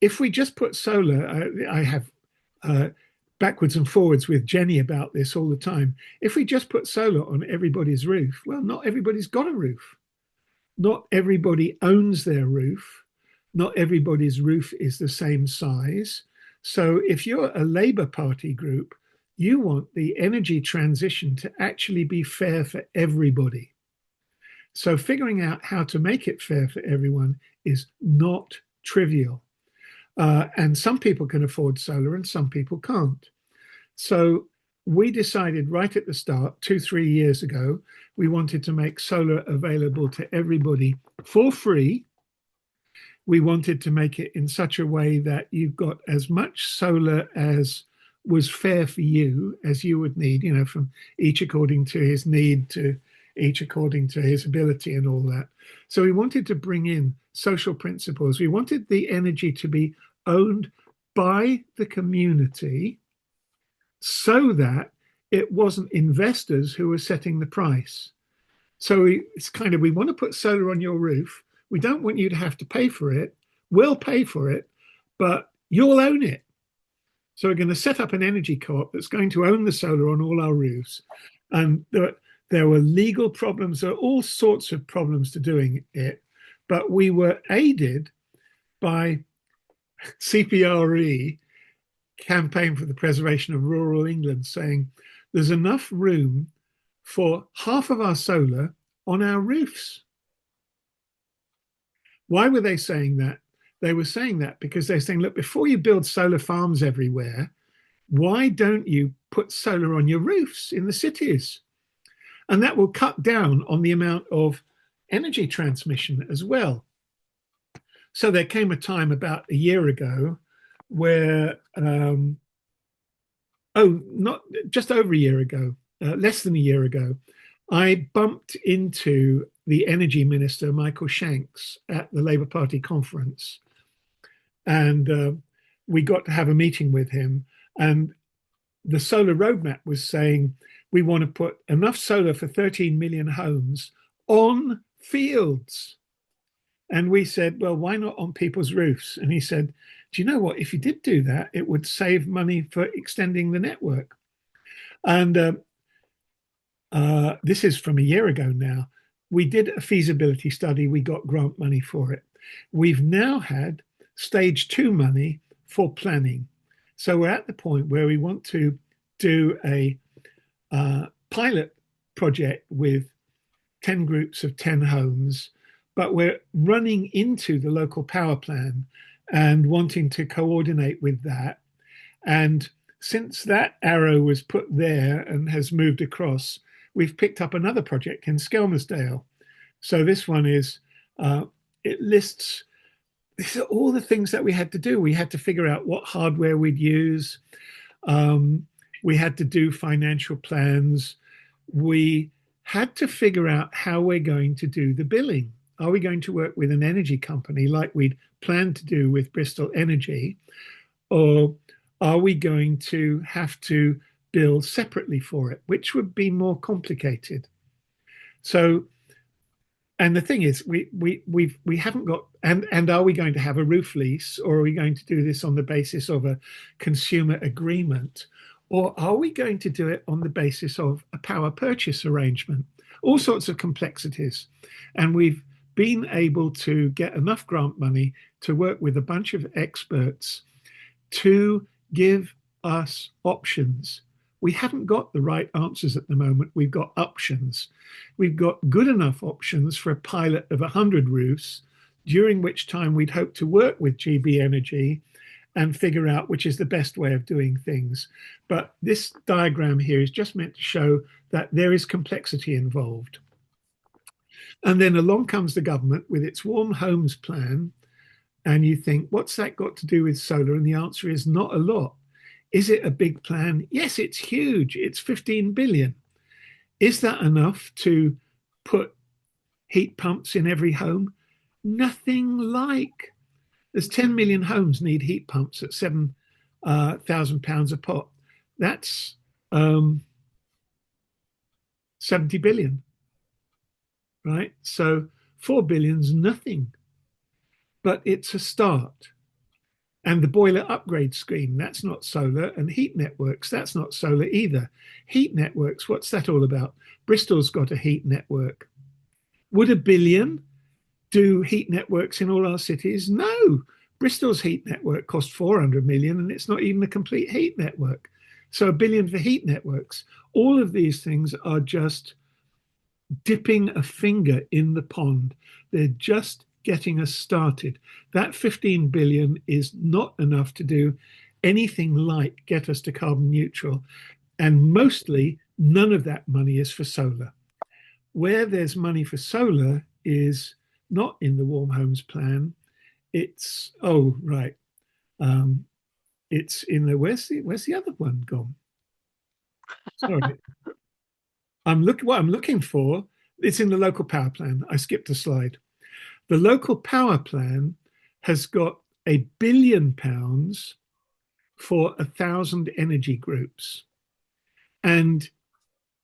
If we just put solar, I have backwards and forwards with Jenny about this all the time. If we just put solar on everybody's roof, well, not everybody's got a roof. Not everybody owns their roof. Not everybody's roof is the same size. So if you're a Labour Party group, you want the energy transition to actually be fair for everybody. So figuring out how to make it fair for everyone is not trivial. And some people can afford solar and some people can't. So we decided right at the start, 2-3 years ago, we wanted to make solar available to everybody for free. We wanted to make it in such a way that you've got as much solar as was fair for you, as you would need, from each according to his need to each according to his ability and all that. So we wanted to bring in social principles. We wanted the energy to be owned by the community so that it wasn't investors who were setting the price. So we want to put solar on your roof. We don't want you to have to pay for it. We'll pay for it, but you'll own it. So we're going to set up an energy co-op that's going to own the solar on all our roofs. And there were legal problems, there were all sorts of problems to doing it, but we were aided by CPRE, Campaign for the Preservation of Rural England, saying there's enough room for half of our solar on our roofs. Why were they saying that? They were saying that because they're saying, look, before you build solar farms everywhere, why don't you put solar on your roofs in the cities? And that will cut down on the amount of energy transmission as well. So there came a time about a year ago where, not just over a year ago, less than a year ago, I bumped into the energy minister, Michael Shanks, at the Labour Party conference. And we got to have a meeting with him. And the solar roadmap was saying, we want to put enough solar for 13 million homes on fields. And we said, well, why not on people's roofs? And he said, do you know what? If you did do that, it would save money for extending the network. And this is from a year ago now. We did a feasibility study. We got grant money for it. We've now had stage 2 money for planning. So we're at the point where we want to do a pilot project with 10 groups of 10 homes, but we're running into the local power plan and wanting to coordinate with that. And since that arrow was put there and has moved across, we've picked up another project in Skelmersdale. So this one is, it lists, these are all the things that we had to do. We had to figure out what hardware we'd use. We had to do financial plans. We had to figure out how we're going to do the billing. Are we going to work with an energy company like we'd planned to do with Bristol Energy? Or are we going to have to bill separately for it, which would be more complicated? So, and the thing is, we haven't got, and are we going to have a roof lease, or are we going to do this on the basis of a consumer agreement? Or are we going to do it on the basis of a power purchase arrangement? All sorts of complexities. And we've been able to get enough grant money to work with a bunch of experts to give us options. We haven't got the right answers at the moment. We've got options. We've got good enough options for a pilot of 100 roofs, during which time we'd hope to work with GB Energy and figure out which is the best way of doing things. But this diagram here is just meant to show that there is complexity involved. And then along comes the government with its warm homes plan. And you think, what's that got to do with solar? And the answer is not a lot. Is it a big plan? Yes, it's huge. It's 15 billion. Is that enough to put heat pumps in every home? Nothing like. There's 10 million homes need heat pumps at £7,000 a pop. That's 70 billion, right? So 4 billion's nothing, but it's a start. And the boiler upgrade scheme, that's not solar. And heat networks, that's not solar either. Heat networks, what's that all about? Bristol's got a heat network. Would 1 billion do heat networks in all our cities? No. Bristol's heat network cost 400 million and it's not even a complete heat network. So 1 billion for heat networks. All of these things are just dipping a finger in the pond. They're just getting us started. That 15 billion is not enough to do anything like get us to carbon neutral. And mostly none of that money is for solar. Where there's money for solar is not in the Warm Homes Plan. It's, oh, right. It's in the, where's the other one gone? Sorry. What I'm looking for, it's in the local power plan. I skipped a slide. The local power plan has got £1 billion for 1,000 energy groups. And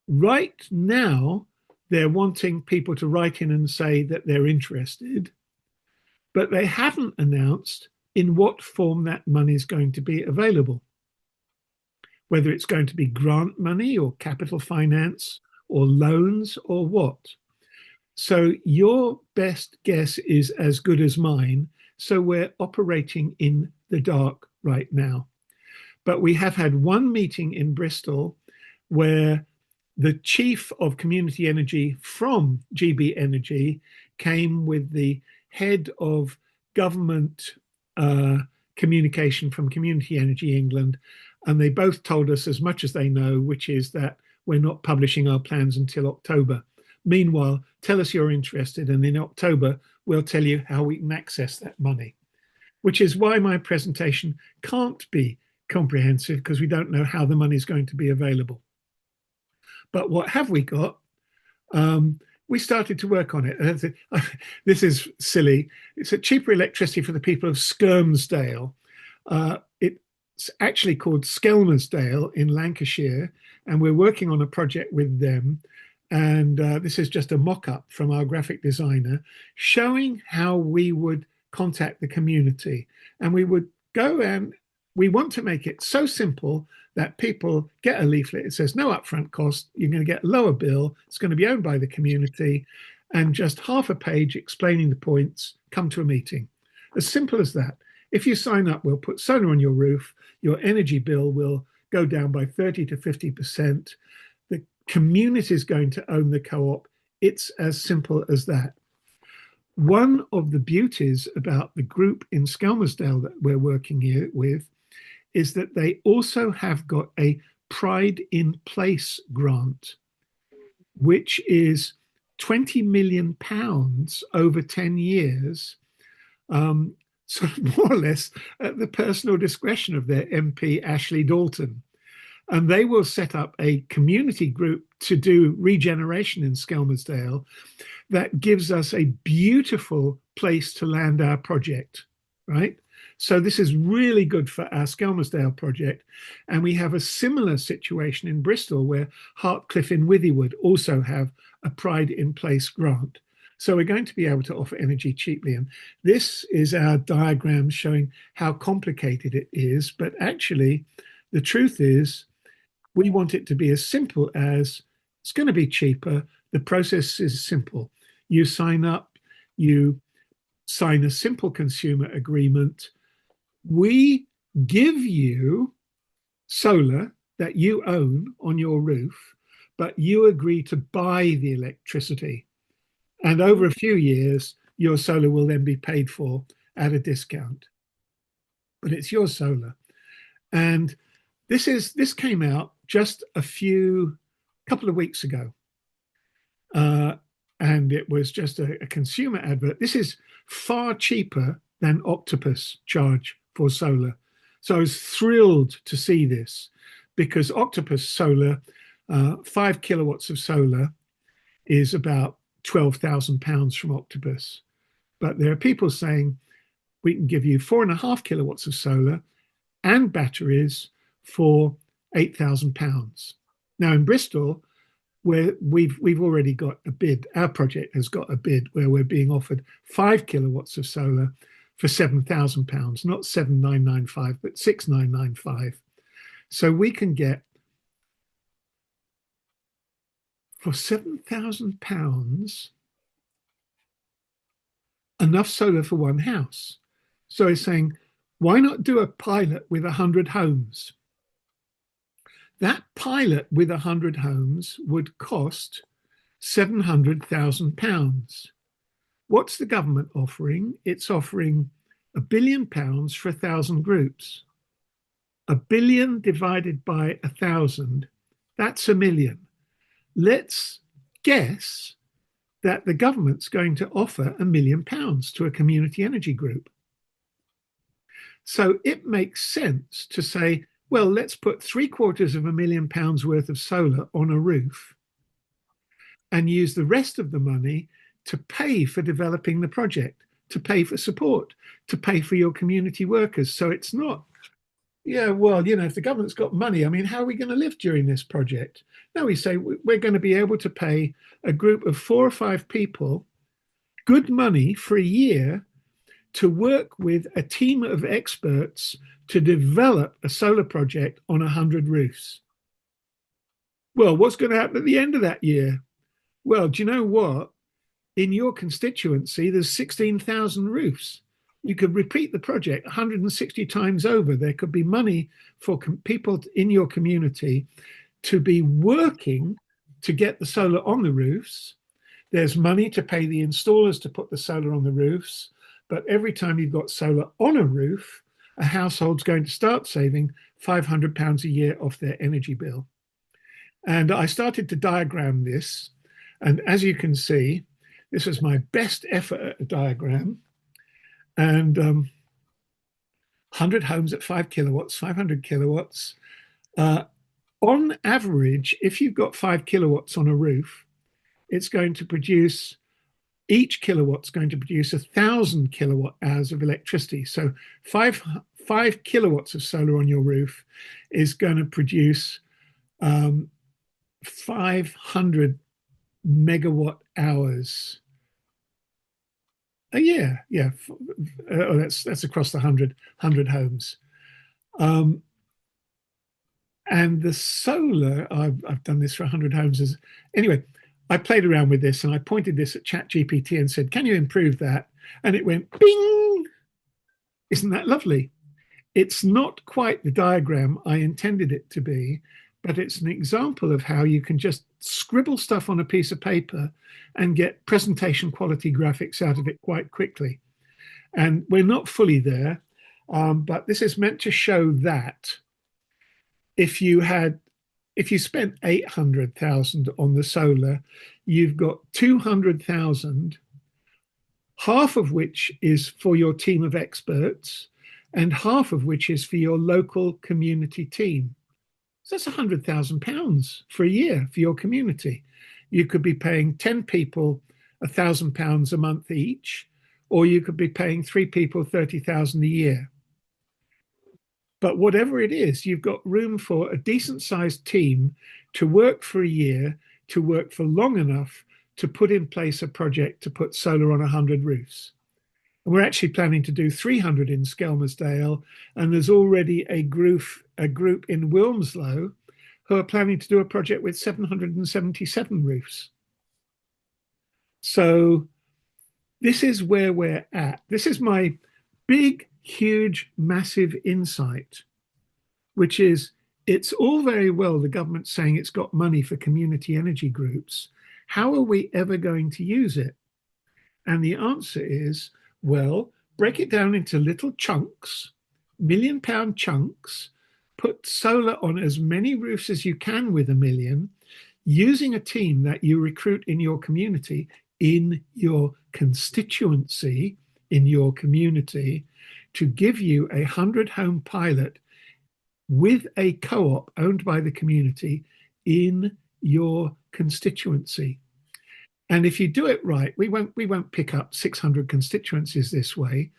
right now, they're wanting people to write in and say that they're interested, but they haven't announced in what form that money is going to be available. Whether it's going to be grant money or capital finance or loans or what. So your best guess is as good as mine. So we're operating in the dark right now. But we have had one meeting in Bristol where the chief of community energy from GB Energy came with the head of government communication from Community Energy England, and they both told us as much as they know, which is that we're not publishing our plans until October. Meanwhile, tell us you're interested, and in October, we'll tell you how we can access that money, which is why my presentation can't be comprehensive, because we don't know how the money is going to be available. But what have we got? We started to work on it. This is silly. It's a cheaper electricity for the people of Skelmersdale. It's actually called Skelmersdale in Lancashire, and we're working on a project with them. And this is just a mock-up from our graphic designer showing how we would contact the community. And we would go, and we want to make it so simple that people get a leaflet. It says no upfront cost. You're going to get a lower bill. It's going to be owned by the community, and just half a page explaining the points. Come to a meeting. As simple as that. If you sign up, we'll put solar on your roof. Your energy bill will go down by 30 to 50%. The community is going to own the co-op. It's as simple as that. One of the beauties about the group in Skelmersdale that we're working here with is that they also have got a Pride in Place grant, which is £20 million over 10 years, sort of more or less at the personal discretion of their MP, Ashley Dalton. And they will set up a community group to do regeneration in Skelmersdale that gives us a beautiful place to land our project, right? So this is really good for our Skelmersdale project. And we have a similar situation in Bristol where Hartcliffe in Withywood also have a Pride in Place grant. So we're going to be able to offer energy cheaply. And this is our diagram showing how complicated it is. But actually, the truth is, we want it to be as simple as it's going to be cheaper. The process is simple. You sign up, you sign a simple consumer agreement. We give you solar that you own on your roof, but you agree to buy the electricity. And over a few years, your solar will then be paid for at a discount. But it's your solar. And this came out just a couple of weeks ago. And it was just a consumer advert. This is far cheaper than Octopus charge for solar. So I was thrilled to see this, because Octopus solar, 5 kilowatts of solar is about £12,000 from Octopus. But there are people saying we can give you 4.5 kilowatts of solar and batteries for £8,000. Now in Bristol, where we've already got a bid, our project has got a bid where we're being offered 5 kilowatts of solar for £7,000, not 7,995, but 6,995. So we can get for £7,000 enough solar for one house. So he's saying, why not do a pilot with 100 homes? That pilot with 100 homes would cost £700,000. What's the government offering? It's offering £1 billion for 1,000 groups. 1 billion divided by 1,000, that's 1 million. Let's guess that the government's going to offer £1 million to a community energy group. So it makes sense to say, well, let's put £750,000 worth of solar on a roof and use the rest of the money to pay for developing the project, to pay for support, to pay for your community workers. So it's not, yeah, well, if the government's got money, I mean, how are we going to live during this project? No, we say we're going to be able to pay a group of 4 or 5 people good money for a year to work with a team of experts to develop a solar project on 100 roofs. Well, what's going to happen at the end of that year? Well, do you know what? In your constituency, there's 16,000 roofs. You could repeat the project 160 times over. There could be money for people in your community to be working to get the solar on the roofs. There's money to pay the installers to put the solar on the roofs. But every time you've got solar on a roof, a household's going to start saving £500 a year off their energy bill. And I started to diagram this. And as you can see, this was my best effort at a diagram. And 100 homes at 5 kilowatts, 500 kilowatts. On average, if you've got 5 kilowatts on a roof, it's going to produce, each kilowatt's going to produce 1,000 kilowatt hours of electricity. So 5 kilowatts of solar on your roof is going to produce 500 megawatt hours a year. Yeah, that's across the 100 homes. And the solar, I've done this for 100 homes. Anyway, I played around with this and I pointed this at ChatGPT and said, can you improve that? And it went bing. Isn't that lovely? It's not quite the diagram I intended it to be, but it's an example of how you can just scribble stuff on a piece of paper and get presentation quality graphics out of it quite quickly. And we're not fully there, but this is meant to show that if you spent 800,000 on the solar, you've got 200,000, half of which is for your team of experts and half of which is for your local community team. So that's £100,000 for a year for your community. You could be paying 10 people £1,000 a month each, or you could be paying 3 people 30,000 a year. But whatever it is, you've got room for a decent sized team to work for a year, to work for long enough to put in place a project to put solar on 100 roofs. And we're actually planning to do 300 in Skelmersdale, and there's already a group in Wilmslow who are planning to do a project with 777 roofs. So this is where we're at. This is my big, huge, massive insight, which is it's all very well the government saying it's got money for community energy groups. How are we ever going to use it? And the answer is, well, break it down into little chunks, £1 million chunks, put solar on as many roofs as you can with 1 million, using a team that you recruit in your community, in your constituency, in your community, to give you a 100-home pilot with a co-op owned by the community in your constituency. And if you do it right, we won't pick up 600 constituencies this way,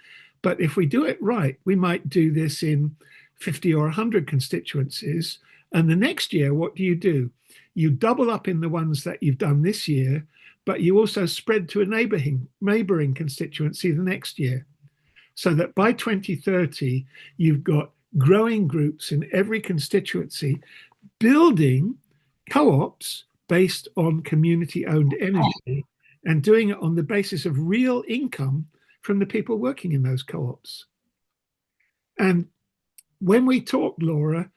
but if we do it right, we might do this in 50 or 100 constituencies. And the next year, what do? You double up in the ones that you've done this year, but you also spread to a neighboring constituency the next year. So that by 2030, you've got growing groups in every constituency building co-ops based on community-owned energy and doing it on the basis of real income from the people working in those co-ops. And when we talk, Laura,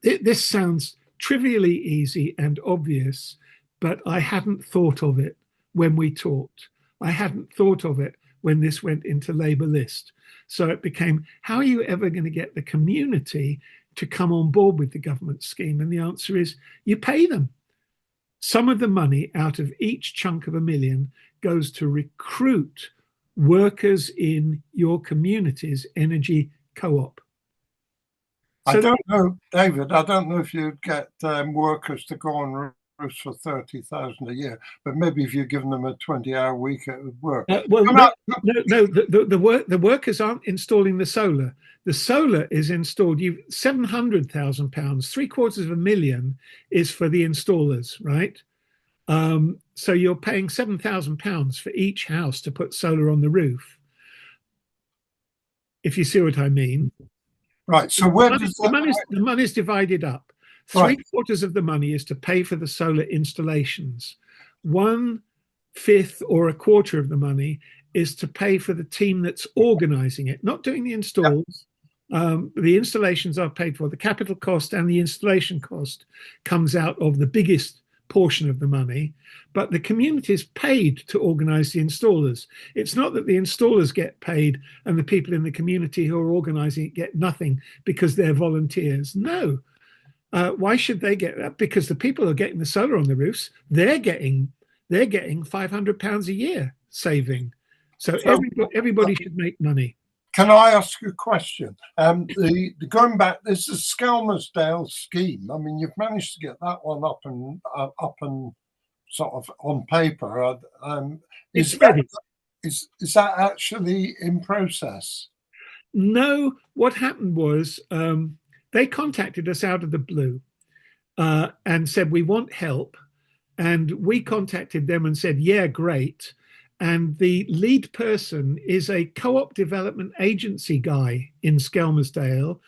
this sounds trivially easy and obvious, but I hadn't thought of it when we talked. I hadn't thought of it when this went into Labour list. So it became, how are you ever going to get the community to come on board with the government scheme? And the answer is, you pay them. Some of the money out of each chunk of $1 million goes to recruit workers in your community's energy co-op. I don't know, David, I don't know if you'd get workers to go on roofs for 30,000 a year, but maybe if you're giving them a 20-hour week, it would work. The workers aren't installing the solar. The solar is installed. You £700,000, £750,000 is for the installers, right? So you're paying £7,000 for each house to put solar on the roof, if you see what I mean. Right. So where does the money is divided up. Right. 3/4 of the money is to pay for the solar installations. 1/5 or 1/4 of the money is to pay for the team that's organizing it, not doing the installs. The installations are paid for. The capital cost and the installation cost comes out of the biggest portion of the money, but the community is paid to organize the installers. It's not that the installers get paid and the people in the community who are organizing it get nothing because they're volunteers. No. Why should they get that? Because the people who are getting the solar on the roofs, they're getting £500 a year saving. So everybody should make money. Can I ask a question? The going back, this is Skelmersdale scheme. I mean, you've managed to get that one up and sort of on paper. It's ready. Is that actually in process? No. What happened was they contacted us out of the blue and said, we want help. And we contacted them and said, yeah, great. And the lead person is a co-op development agency guy in Skelmersdale,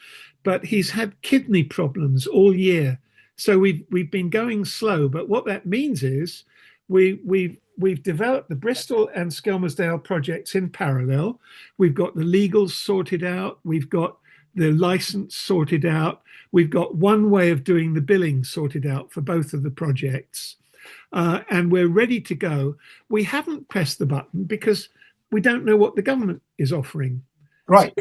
but he's had kidney problems all year. So we've been going slow. But what that means is we've developed the Bristol and Skelmersdale projects in parallel. We've got the legals sorted out. We've got the license sorted out. We've got one way of doing the billing sorted out for both of the projects. And we're ready to go. We haven't pressed the button because we don't know what the government is offering. Right,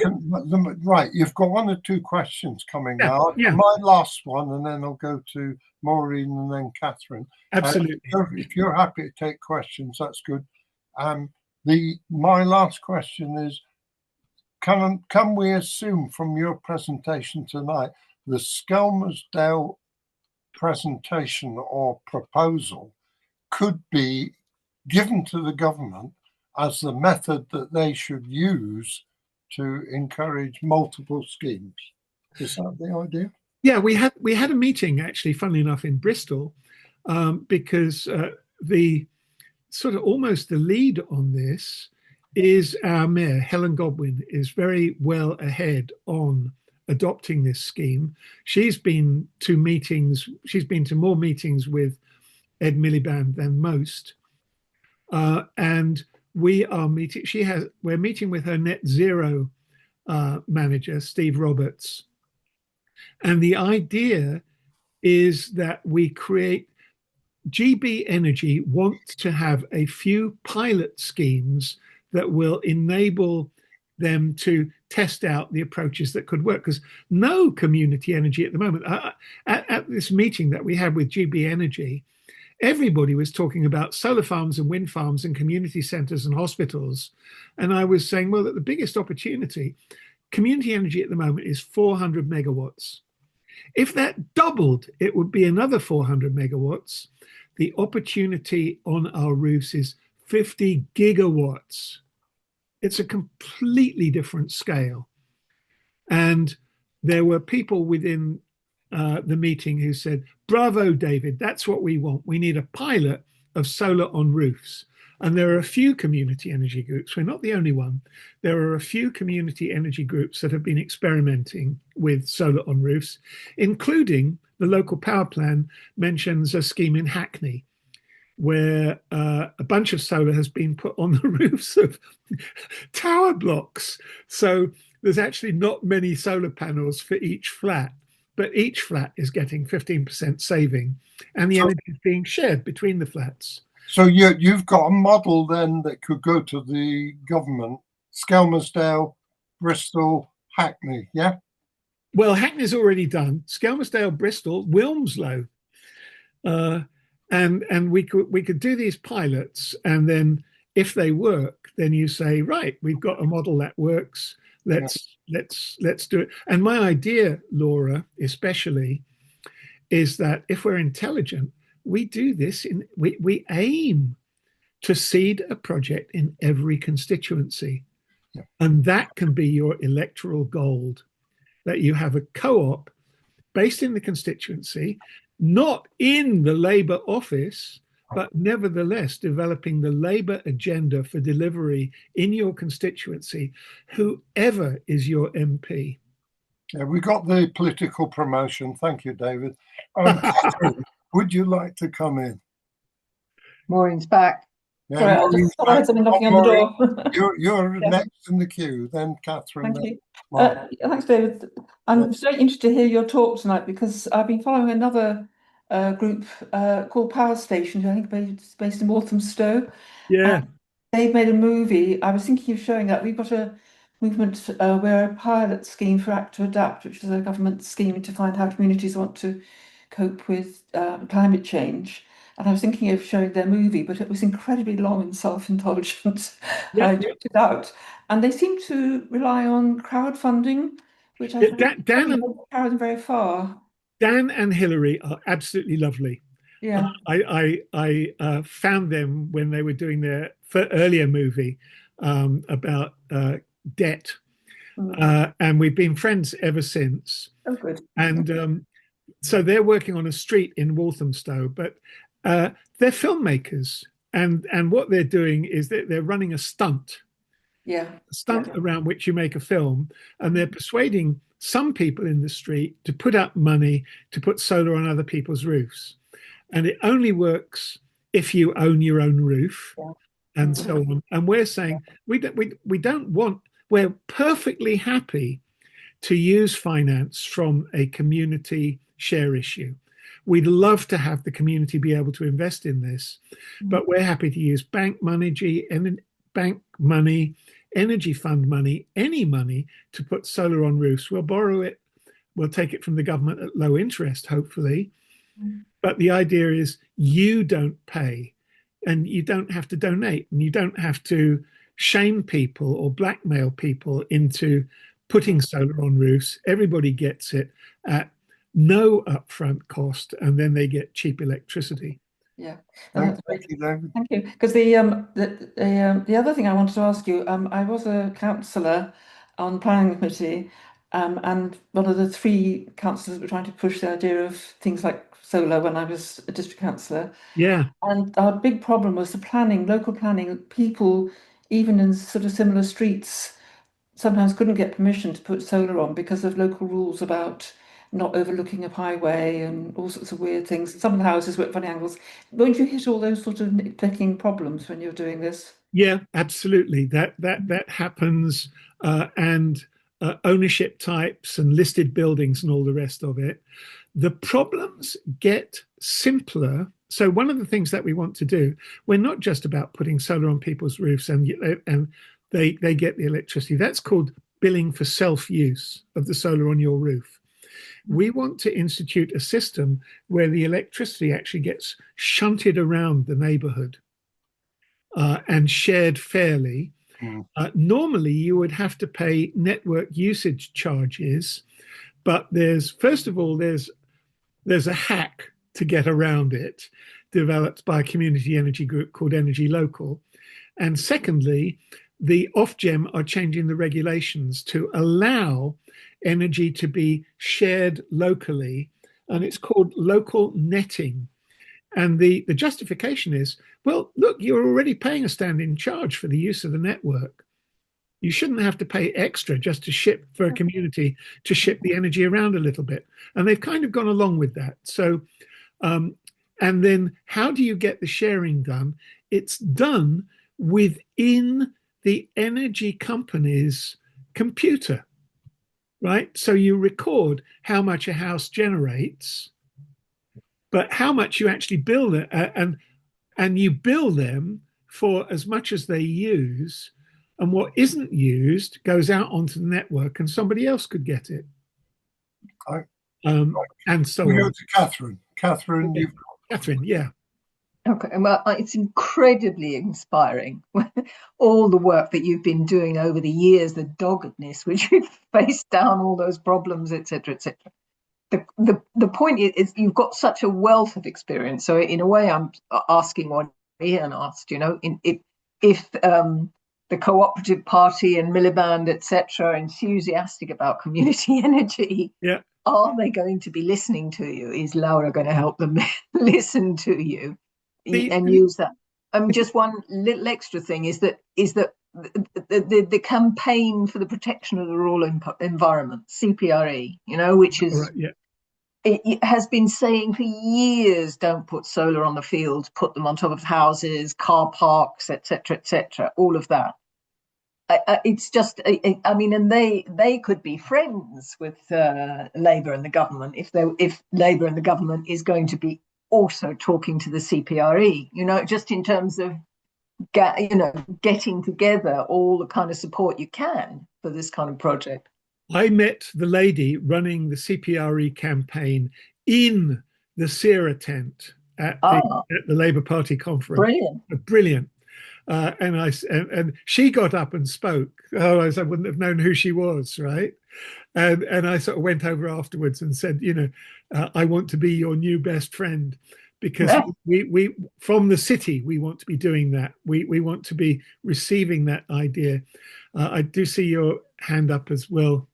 right. You've got 1 or 2 questions coming now. Yeah. My last one, and then I'll go to Maureen and then Catherine. Absolutely. If you're happy to take questions, that's good. My last question is: Can we assume from your presentation tonight the Skelmersdale presentation or proposal could be given to the government as the method that they should use to encourage multiple schemes? Is that the idea? Yeah, we had a meeting actually, funnily enough, in Bristol, because the sort of almost the lead on this is our mayor, Helen Godwin, is very well ahead on adopting this scheme. She's been to meetings. She's been to more meetings with Ed Miliband than most, and we are meeting. We're meeting with her net zero manager, Steve Roberts, and the idea is that we create. GB Energy wants to have a few pilot schemes that will enable them to test out the approaches that could work, because no community energy at the moment. At this meeting that we had with GB Energy, everybody was talking about solar farms and wind farms and community centres and hospitals. And I was saying, well, that the biggest opportunity, community energy at the moment is 400 megawatts. If that doubled, it would be another 400 megawatts. The opportunity on our roofs is 50 gigawatts. It's a completely different scale. And there were people within the meeting who said, bravo, David, that's what we want. We need a pilot of solar on roofs. And there are a few community energy groups. We're not the only one. There are a few community energy groups that have been experimenting with solar on roofs, including the local power plan mentions a scheme in Hackney where a bunch of solar has been put on the roofs of tower blocks. So there's actually not many solar panels for each flat, but each flat is getting 15% saving, and the energy is being shared between the flats. So you've got a model then that could go to the government, Skelmersdale, Bristol, Hackney, yeah? Well, Hackney's already done. Skelmersdale, Bristol, Wilmslow, uh, and we could do these pilots, and then if they work, then you say, right, we've got a model that works. Let's do it. And my idea, Laura, especially, is that if we're intelligent, we do this we aim to seed a project in every constituency. Yeah. And that can be your electoral gold, that you have a co-op based in the constituency, not in the Labour office, but nevertheless developing the Labour agenda for delivery in your constituency, whoever is your MP. Yeah, we got the political promotion. Thank you, David. Catherine, would you like to come in? Maureen's back. Yeah, Sorry, I just thought I heard something knocking on the door. You're Yeah. next in the queue, then Catherine. Thank you. Mark. Thanks, David. I'm very interested to hear your talk tonight because I've been following another group called Power Station, who I think is based in Walthamstow. Yeah. They've made a movie. I was thinking of showing that. We've got a movement where a pilot scheme for Act to Adapt, which is a government scheme to find how communities want to cope with climate change. And I was thinking of showing their movie, but it was incredibly long and self-indulgent. Yeah. I checked it out. And they seem to rely on crowdfounding, which I think Dan carry them very far. Dan and Hillary are absolutely lovely. Yeah. I found them when they were doing their earlier movie about debt, and we've been friends ever since. Oh, good. And so they're working on a street in Walthamstow, but they're filmmakers, and what they're doing is that they're running a stunt. Yeah. A stunt around which you make a film, and they're persuading some people in the street to put up money to put solar on other people's roofs. And it only works if you own your own roof, and so on. And we're saying we don't want, we're perfectly happy to use finance from a community share issue. We'd love to have the community be able to invest in this, but we're happy to use bank money, energy fund money, any money to put solar on roofs. We'll borrow it, we'll take it from the government at low interest, hopefully. But the idea is you don't pay, and you don't have to donate, and you don't have to shame people or blackmail people into putting solar on roofs. Everybody gets it at no upfront cost, and then they get cheap electricity. Yeah. Thank you, David. Thank you. Because the other thing I wanted to ask you, I was a councillor on the planning committee, and one of the three councillors were trying to push the idea of things like solar when I was a district councillor. Yeah. And our big problem was the planning, local planning. People, even in sort of similar streets, sometimes couldn't get permission to put solar on because of local rules about not overlooking a highway and all sorts of weird things. Some of the houses were at funny angles. Won't you hit all those sort of nitpicking problems when you're doing this? Yeah, absolutely. That happens, and ownership types and listed buildings and all the rest of it. The problems get simpler. So one of the things that we want to do, we're not just about putting solar on people's roofs and they get the electricity. That's called billing for self-use of the solar on your roof. We want to institute a system where the electricity actually gets shunted around the neighborhood and shared fairly. Normally, you would have to pay network usage charges, but first of all, there's a hack to get around it, developed by a community energy group called Energy Local. And secondly, the Ofgem are changing the regulations to allow energy to be shared locally, and it's called local netting. And the justification is, well, look, you're already paying a standing charge for the use of the network. You shouldn't have to pay extra just to ship for a community to ship the energy around a little bit. And they've kind of gone along with that. So, and then how do you get the sharing done? It's done within the energy company's computer, right? So you record how much a house generates, but how much you actually bill it, and and you bill them for as much as they use, and what isn't used goes out onto the network and somebody else could get it. Right. And so we on. go to Catherine. Catherine, Okay. Catherine, yeah. Okay, well, it's incredibly inspiring. All the work that you've been doing over the years, the doggedness which you've faced down all those problems, etc., etc. The point is you've got such a wealth of experience. So in a way, I'm asking what Ian asked. You know, if the Cooperative Party and Miliband, etc., are enthusiastic about community energy, yeah, are they going to be listening to you? Is Laura going to help them listen to you and use that? Just one little extra thing is that the campaign for the protection of the rural environment, CPRE, you know, which is right, yeah. It has been saying for years, don't put solar on the fields, put them on top of houses, car parks, etc., all of that. It's just, I mean, and they could be friends with Labour and the government if Labour and the government is going to be also talking to the CPRE, you know, just in terms of getting together all the kind of support you can for this kind of project. I met the lady running the CPRE campaign in the SERA tent at the Labour Party conference. Brilliant. Brilliant. And she got up and spoke. Otherwise, I wouldn't have known who she was, right? And I sort of went over afterwards and said, you know, I want to be your new best friend, because we from the city we want to be doing that. We want to be receiving that idea. I do see your hand up as well,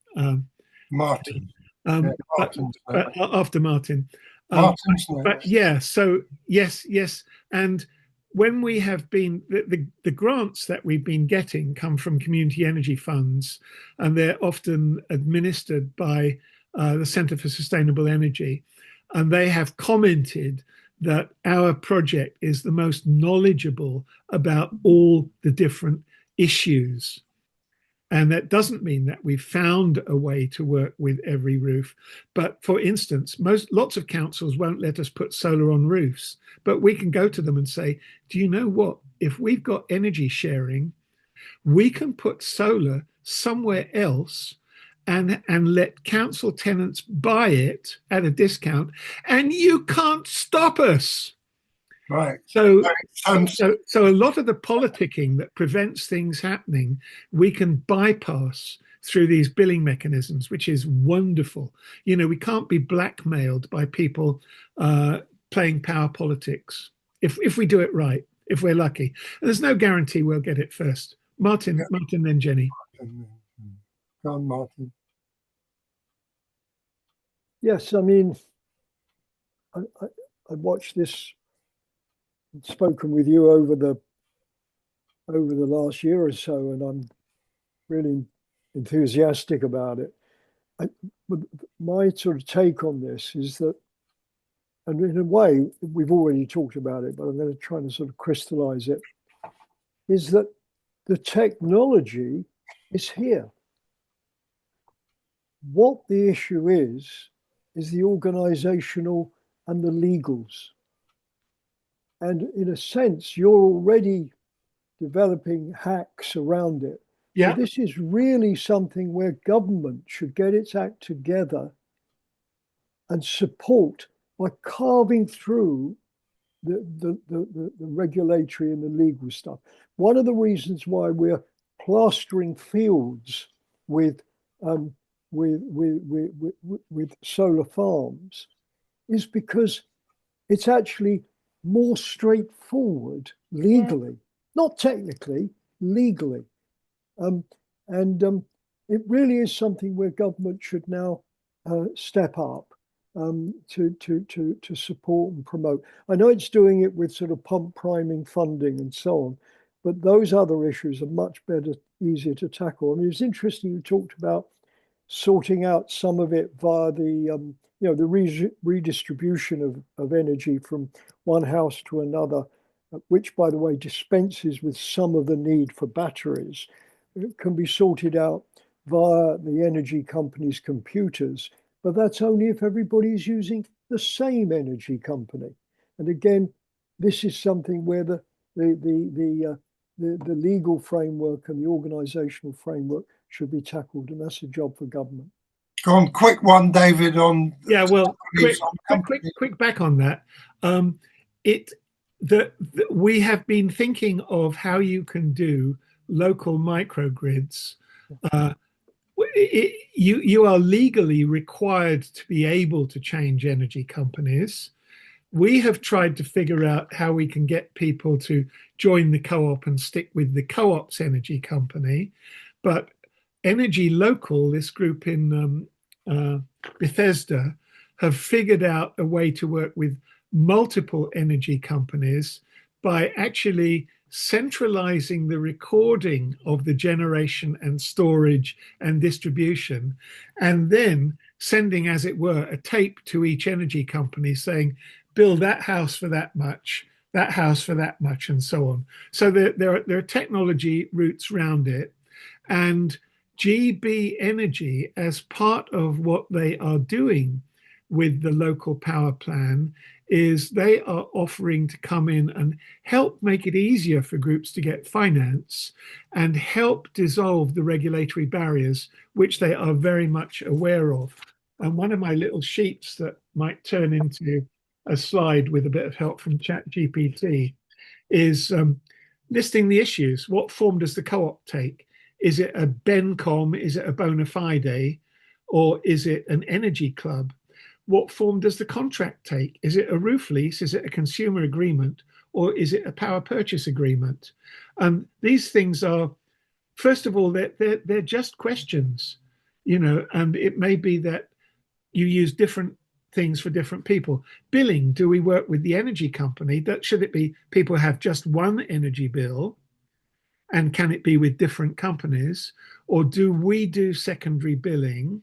Martin. But after Martin. But yeah, so yes, and when we have been the grants that we've been getting come from community energy funds, and they're often administered by the Centre for Sustainable Energy, and they have commented that our project is the most knowledgeable about all the different issues. And that doesn't mean that we've found a way to work with every roof. But for instance, lots of councils won't let us put solar on roofs, but we can go to them and say, do you know what? If we've got energy sharing, we can put solar somewhere else and let council tenants buy it at a discount, and you can't stop us. Right. So a lot of the politicking that prevents things happening, we can bypass through these billing mechanisms, which is wonderful. You know, we can't be blackmailed by people playing power politics if we do it right, if we're lucky. And there's no guarantee we'll get it first. Martin, then Jenny. Go on, Martin. Yes, I mean, I watched this, spoken with you over the last year or so, and I'm really enthusiastic about it. My sort of take on this is that, and in a way we've already talked about it, but I'm going to try and sort of crystallize it, is that the technology is here. What the issue is the organizational and the legals. And in a sense, you're already developing hacks around it. Yeah. So this is really something where government should get its act together and support by carving through the regulatory and the legal stuff. One of the reasons why we're plastering fields with solar farms is because it's actually more straightforward legally, not technically, legally. It really is something where government should now step up to support and promote. I know it's doing it with sort of pump priming funding and so on, but those other issues are much better, easier to tackle. I mean, it's interesting you talked about sorting out some of it via the the redistribution of energy from one house to another, which, by the way, dispenses with some of the need for batteries. It can be sorted out via the energy company's computers, but that's only if everybody's using the same energy company. And again, this is something where the legal framework and the organisational framework should be tackled, and that's a job for government. Go on, quick one, David. On yeah, well, quick back on that. We have been thinking of how you can do local microgrids. You are legally required to be able to change energy companies. We have tried to figure out how we can get people to join the co-op and stick with the co-op's energy company. But Energy Local, this group in Bethesda, have figured out a way to work with multiple energy companies by actually centralizing the recording of the generation and storage and distribution, and then sending, as it were, a tape to each energy company saying, build that house for that much, that house for that much, and so on. So there are technology routes around it. And GB Energy, as part of what they are doing with the local power plan, is they are offering to come in and help make it easier for groups to get finance and help dissolve the regulatory barriers, which they are very much aware of. And one of my little sheets that might turn into a slide with a bit of help from ChatGPT is listing the issues. What form does the co-op take? Is it a BENCOM? Is it a bona fide? Or is it an energy club? What form does the contract take? Is it a roof lease? Is it a consumer agreement? Or is it a power purchase agreement? And these things are, first of all, they're just questions, and it may be that you use different things for different people. Billing, do we work with the energy company? Should it be people have just one energy bill? And can it be with different companies? Or do we do secondary billing?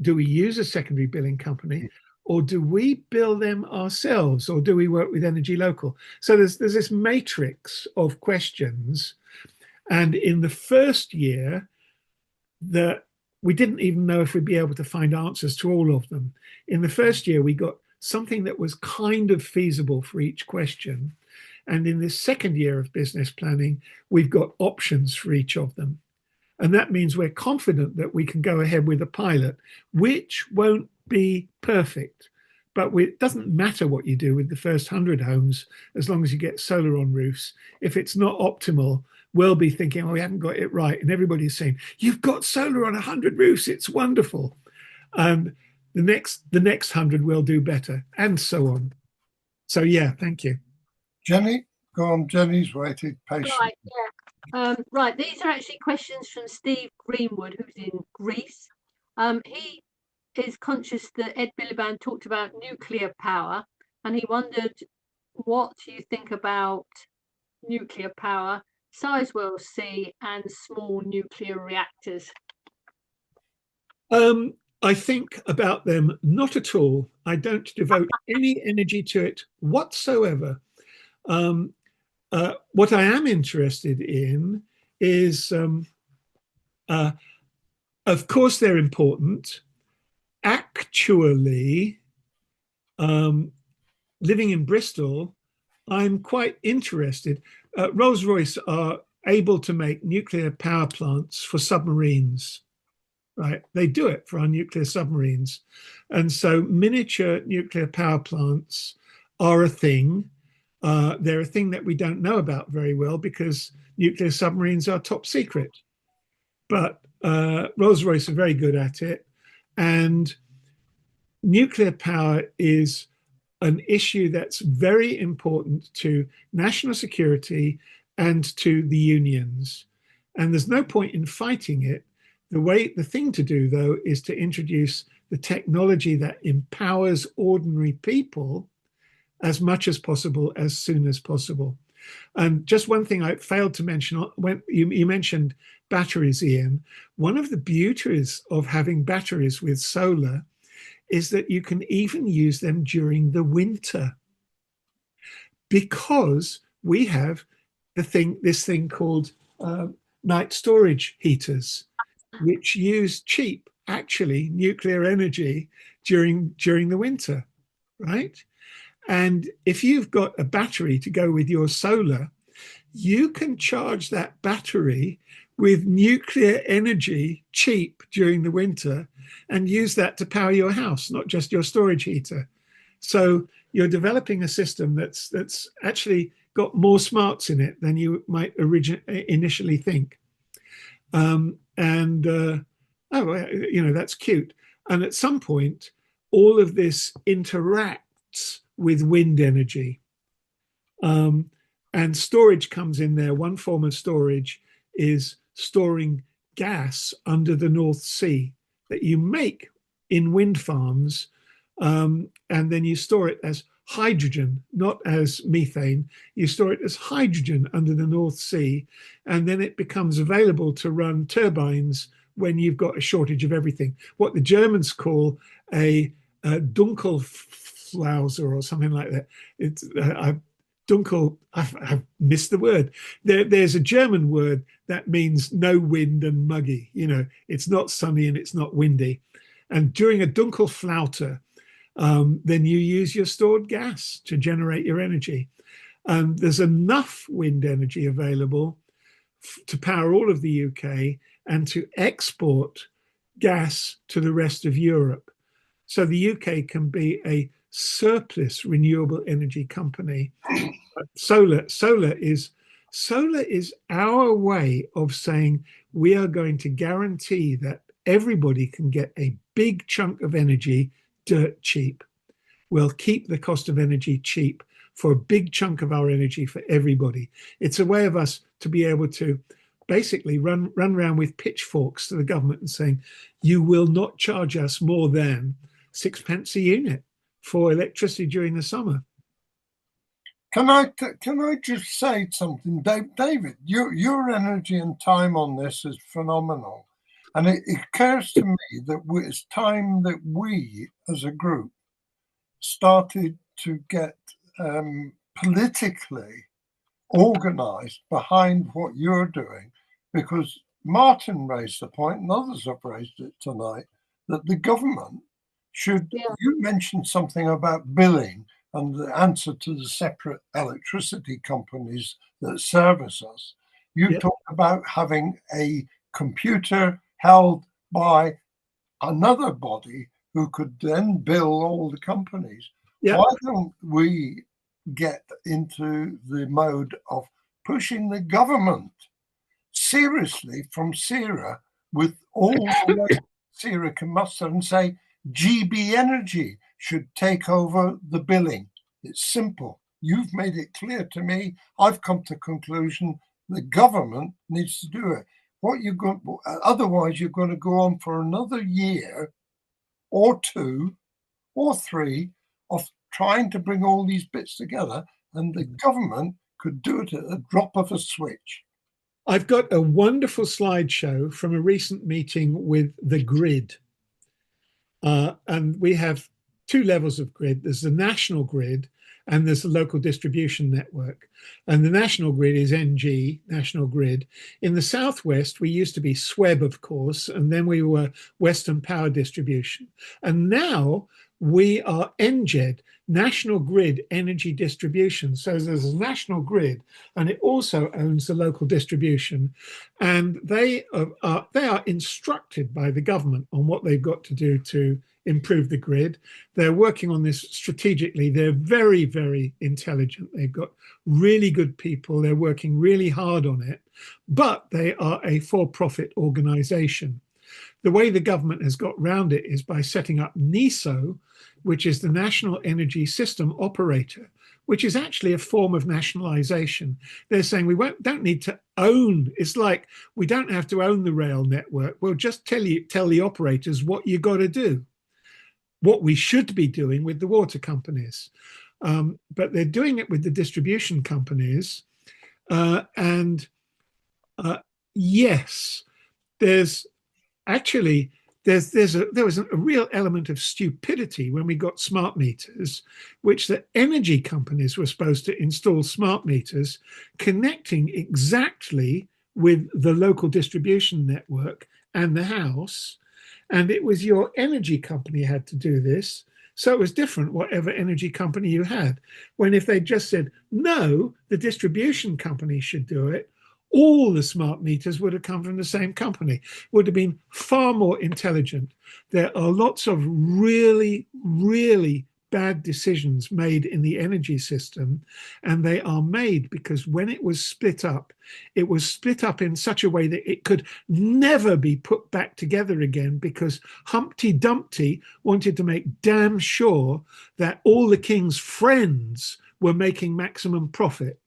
Do we use a secondary billing company? Or do we bill them ourselves? Or do we work with Energy Local? So there's this matrix of questions. And in the first year, we didn't even know if we'd be able to find answers to all of them. In the first year, we got something that was kind of feasible for each question. And in this second year of business planning, we've got options for each of them. And that means we're confident that we can go ahead with a pilot, which won't be perfect. But it doesn't matter what you do with the first 100 homes, as long as you get solar on roofs. If it's not optimal, we'll be thinking, oh, we haven't got it right. And everybody's saying, you've got solar on 100 roofs. It's wonderful. And the next 100 will do better, and so on. So, yeah, thank you. Jenny, go on. Jenny's waited patiently. Right, yeah. Right, these are actually questions from Steve Greenwood, who's in Greece. He is conscious that Ed Miliband talked about nuclear power, and he wondered what you think about nuclear power, Sizewell C, and small nuclear reactors. I think about them not at all. I don't devote any energy to it whatsoever. What I am interested in is, of course, they're important. Actually, living in Bristol, I'm quite interested. Rolls-Royce are able to make nuclear power plants for submarines, right? They do it for our nuclear submarines. And so miniature nuclear power plants are a thing. They're a thing that we don't know about very well because nuclear submarines are top secret. But Rolls-Royce are very good at it. And nuclear power is an issue that's very important to national security and to the unions. And there's no point in fighting it. The thing to do, though, is to introduce the technology that empowers ordinary people as much as possible, as soon as possible. And just one thing I failed to mention, when you mentioned batteries, Ian, one of the beauties of having batteries with solar is that you can even use them during the winter, because we have this thing called night storage heaters, which use cheap, actually, nuclear energy during the winter, right? And if you've got a battery to go with your solar, you can charge that battery with nuclear energy cheap during the winter and use that to power your house, not just your storage heater. So you're developing a system that's actually got more smarts in it than you might initially think. That's cute. And at some point, all of this interacts with wind energy. And storage comes in there. One form of storage is storing gas under the North Sea that you make in wind farms, and then you store it as hydrogen, not as methane. You store it as hydrogen under the North Sea, and then it becomes available to run turbines when you've got a shortage of everything. What the Germans call a Dunkelflauser or something like that. It's I've missed the word. There's a German word that means no wind and muggy. It's not sunny and it's not windy. And during a Dunkelflaute, then you use your stored gas to generate your energy. There's enough wind energy available to power all of the UK and to export gas to the rest of Europe. So the UK can be a surplus renewable energy company. Solar is our way of saying we are going to guarantee that everybody can get a big chunk of energy dirt cheap. We'll keep the cost of energy cheap for a big chunk of our energy for everybody. It's a way of us to be able to basically run around with pitchforks to the government and saying, you will not charge us more than 6p a unit for electricity during the summer. Can I just say something, David? Your energy and time on this is phenomenal, and it occurs to me that it's time that we, as a group, started to get politically organised behind what you're doing, because Martin raised the point, and others have raised it tonight, that the government should. Yeah. You mentioned something about billing and the answer to the separate electricity companies that service us. You talked about having a computer held by another body who could then bill all the companies. Yep. Why don't we get into the mode of pushing the government seriously from SERA with all the way SERA can muster and say GB Energy should take over the billing? It's simple. You've made it clear to me. I've come to the conclusion the government needs to do it. Otherwise, you're going to go on for another year or 2 or 3 of trying to bring all these bits together, and the government could do it at a drop of a switch. I've got a wonderful slideshow from a recent meeting with the grid. And we have 2 levels of grid. There's the national grid and there's the local distribution network. And the national grid is NG, National Grid. In the Southwest, we used to be SWEB, of course, and then we were Western Power Distribution. And now we are NGED, National Grid Energy Distribution. So there's a national grid, and it also owns the local distribution. And they are instructed by the government on what they've got to do to improve the grid. They're working on this strategically. They're very, very intelligent. They've got really good people. They're working really hard on it, but they are a for-profit organization. The way the government has got round it is by setting up NESO, which is the National Energy System Operator, which is actually a form of nationalization. They're saying we don't need to own. It's like we don't have to own the rail network. We'll just tell the operators what you got to do, what we should be doing with the water companies. But they're doing it with the distribution companies. Yes, there's actually, there was a real element of stupidity when we got smart meters, which the energy companies were supposed to install smart meters connecting exactly with the local distribution network and the house. And it was your energy company had to do this. So it was different, whatever energy company you had. When if they just said, no, the distribution company should do it, all the smart meters would have come from the same company, would have been far more intelligent. There are lots of really, really bad decisions made in the energy system, and they are made because when it was split up in such a way that it could never be put back together again, because Humpty Dumpty wanted to make damn sure that all the king's friends were making maximum profit,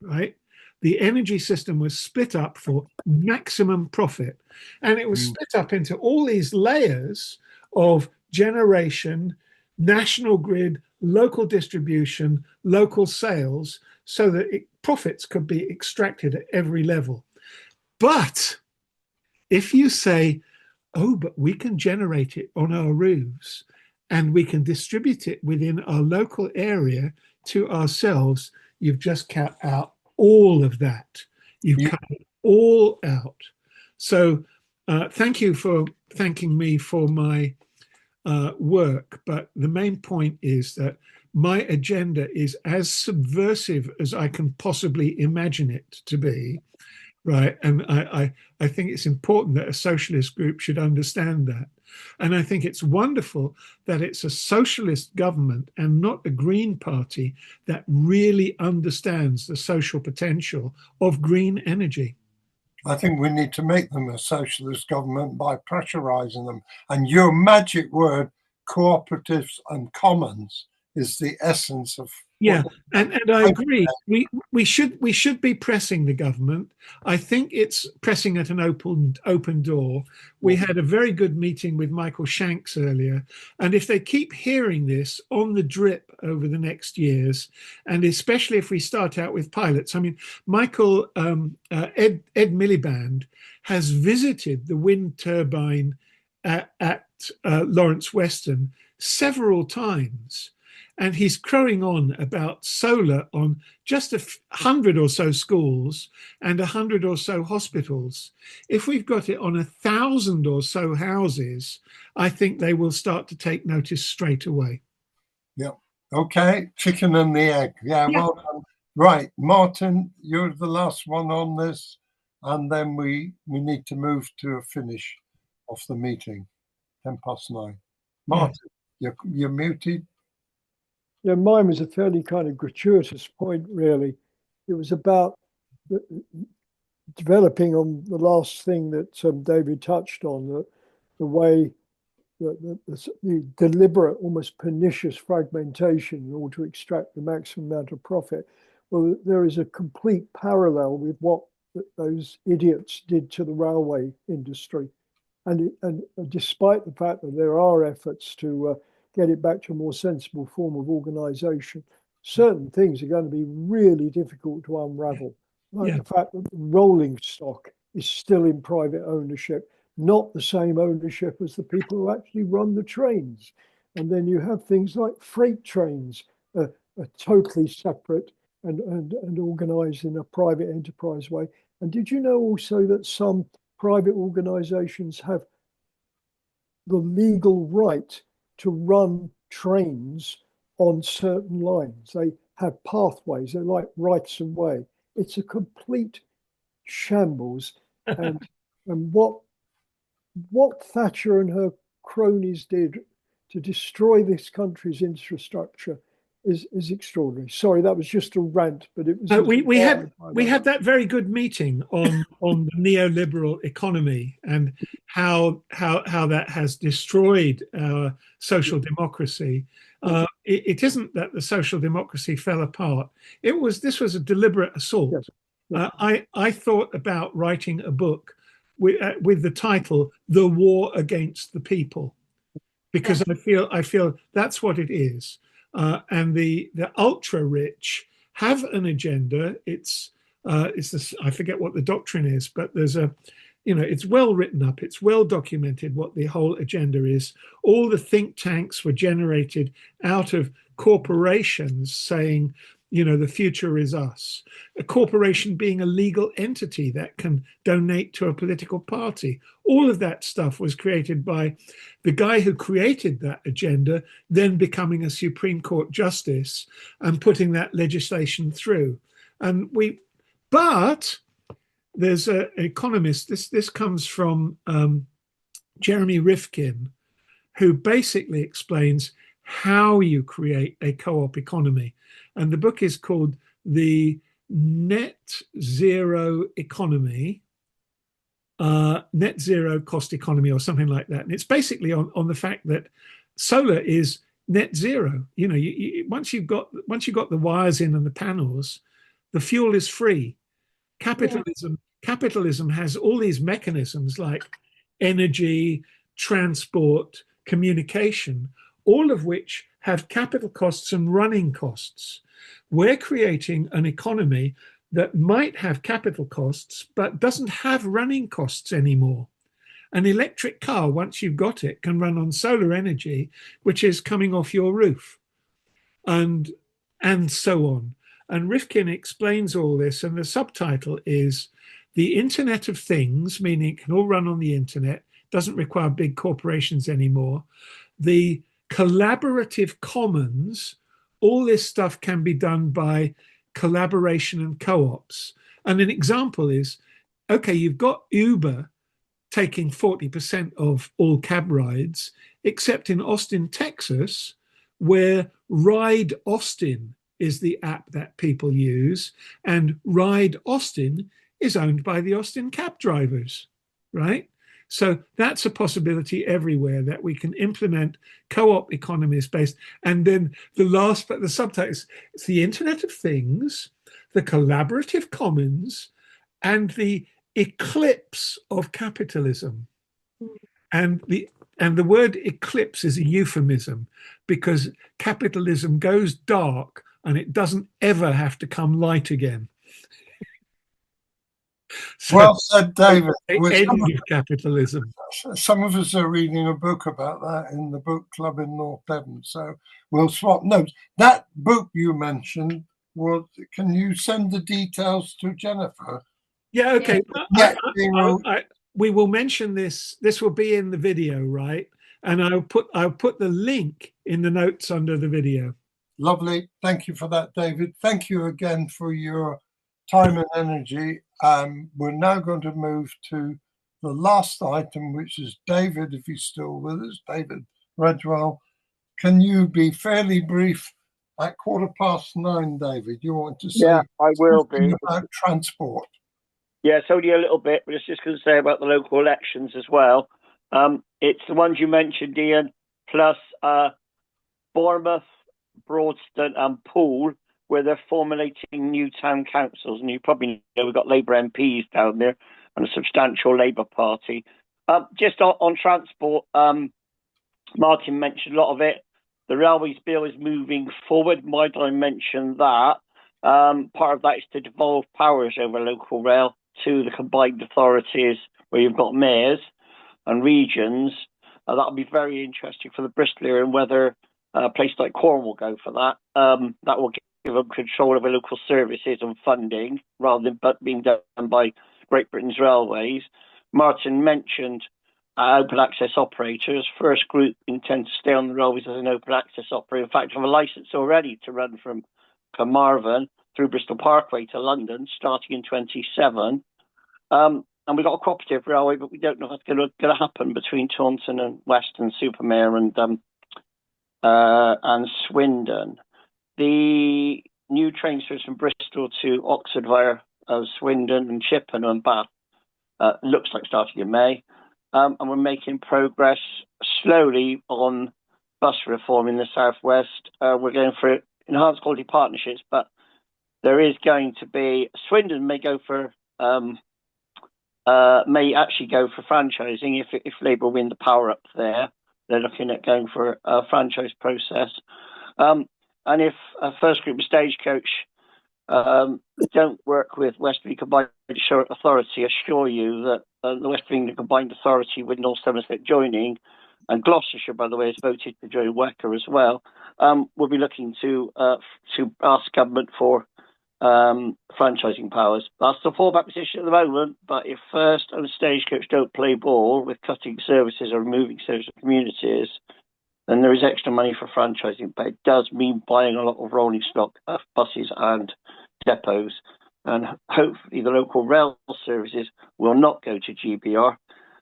right? The energy system was split up for maximum profit, and it was split up into all these layers of generation, national grid, local distribution, local sales, so that profits could be extracted at every level. But if you say, oh, but we can generate it on our roofs and we can distribute it within our local area to ourselves, you've just cut out all of that. You've cut it all out. So thank you for thanking me for my work, but the main point is that my agenda is as subversive as I can possibly imagine it to be, right? And I think it's important that a socialist group should understand that. And I think it's wonderful that it's a socialist government and not a Green Party that really understands the social potential of green energy. I think we need to make them a socialist government by pressurizing them. And your magic word, cooperatives and commons, is the essence of. Yeah, and I agree. We should be pressing the government. I think it's pressing at an open door. We had a very good meeting with Michael Shanks earlier, and if they keep hearing this on the drip over the next years, and especially if we start out with pilots, I mean, Michael Ed Miliband has visited the wind turbine at Lawrence Weston several times. And he's crowing on about solar on just 100 or so schools and 100 or so hospitals. If we've got it on 1,000 or so houses, I think they will start to take notice straight away. Yeah. Okay. Chicken and the egg. Yeah. Well done. Right. Martin, you're the last one on this. And then we need to move to a finish of the meeting. 9:10. Martin, you're muted. Yeah, mine was a fairly kind of gratuitous point, really. It was about developing on the last thing that David touched on, the way the deliberate, almost pernicious fragmentation in order to extract the maximum amount of profit. Well, there is a complete parallel with what those idiots did to the railway industry. And despite the fact that there are efforts to get it back to a more sensible form of organisation, certain things are going to be really difficult to unravel. Like the fact that the rolling stock is still in private ownership, not the same ownership as the people who actually run the trains. And then you have things like freight trains are totally separate and organised in a private enterprise way. And did you know also that some private organisations have the legal right to run trains on certain lines? They have pathways, they're like rights of way. It's a complete shambles. And what Thatcher and her cronies did to destroy this country's infrastructure is extraordinary. Sorry, that was just a rant, but it was. We had that very good meeting on the neoliberal economy and how that has destroyed our social democracy. It isn't that the social democracy fell apart. This was a deliberate assault. Yes. I thought about writing a book with the title "The War Against the People," because I feel that's what it is. And the ultra rich have an agenda. It's this, I forget what the doctrine is, but there's it's well written up. It's well documented what the whole agenda is. All the think tanks were generated out of corporations saying, the future is us. A corporation being a legal entity that can donate to a political party. All of that stuff was created by the guy who created that agenda, then becoming a Supreme Court justice and putting that legislation through. But there's an economist, this comes from Jeremy Rifkin, who basically explains how you create a co-op economy. And the book is called The Net Zero Economy, Net Zero Cost Economy, or something like that. And it's basically on the fact that solar is net zero. Once you've got the wires in and the panels, the fuel is free. Capitalism has all these mechanisms like energy, transport, communication, all of which have capital costs and running costs. We're creating an economy that might have capital costs, but doesn't have running costs anymore. An electric car, once you've got it, can run on solar energy, which is coming off your roof, and so on. And Rifkin explains all this, and the subtitle is The Internet of Things, meaning it can all run on the internet, doesn't require big corporations anymore. The collaborative commons, all this stuff can be done by collaboration and co-ops. And an example is, okay, you've got Uber taking 40% of all cab rides, except in Austin, Texas, where Ride Austin is the app that people use, and Ride Austin is owned by the Austin cab drivers, right? So that's a possibility everywhere, that we can implement co-op economies based. And then the subtitles, it's the Internet of Things, the collaborative commons, and the eclipse of capitalism. And the word eclipse is a euphemism, because capitalism goes dark and it doesn't ever have to come light again. So, well said, David. End of capitalism. Some of us are reading a book about that in the book club in North Devon, so we'll swap notes. That book you mentioned, can you send the details to Jennifer? Yeah, okay. Yeah. We will mention this. This will be in the video, right? And I'll put the link in the notes under the video. Lovely. Thank you for that, David. Thank you again for your time and energy. We're now going to move to the last item, which is David, if he's still with us. David Redwell, can you be fairly brief at 9:15, David? You want to say I will be about transport? Yes, only a little bit, but it's just going to say about the local elections as well. It's the ones you mentioned, Ian, plus Bournemouth, Broadston and Poole, where they're formulating new town councils. And you probably know we've got Labour MPs down there and a substantial Labour Party. Just on transport, Martin mentioned a lot of it. The Railways Bill is moving forward. Might I mention that? Part of that is to devolve powers over local rail to the combined authorities where you've got mayors and regions. That'll be very interesting for the Bristol area, and whether a place like Cornwall go for that. That will give them control over local services and funding rather than being done by Great Britain's railways. Martin mentioned open access operators. First group intend to stay on the railways as an open access operator. In fact, have a licence already to run from Carmarthen through Bristol Parkway to London, starting in 27. And we've got a cooperative railway, but we don't know what's going to happen between Taunton and Weston, Supermare and Swindon. The new train service from Bristol to Oxford via Swindon and Chippenham and Bath looks like starting in May. And we're making progress slowly on bus reform in the southwest. We're going for enhanced quality partnerships, but there is going to be Swindon may actually go for franchising if Labour win the power up there. They're looking at going for a franchise process. And if a first group of Stagecoach don't work with West of England Combined Authority, assure you that the West of England Combined Authority with North Somerset joining and Gloucestershire, by the way, has voted to join WECA as well, will be looking to ask government for franchising powers. That's the fallback position at the moment, but if First and Stagecoach don't play ball with cutting services or removing social communities, then there is extra money for franchising, but it does mean buying a lot of rolling stock of buses and depots, and hopefully the local rail services will not go to GBR,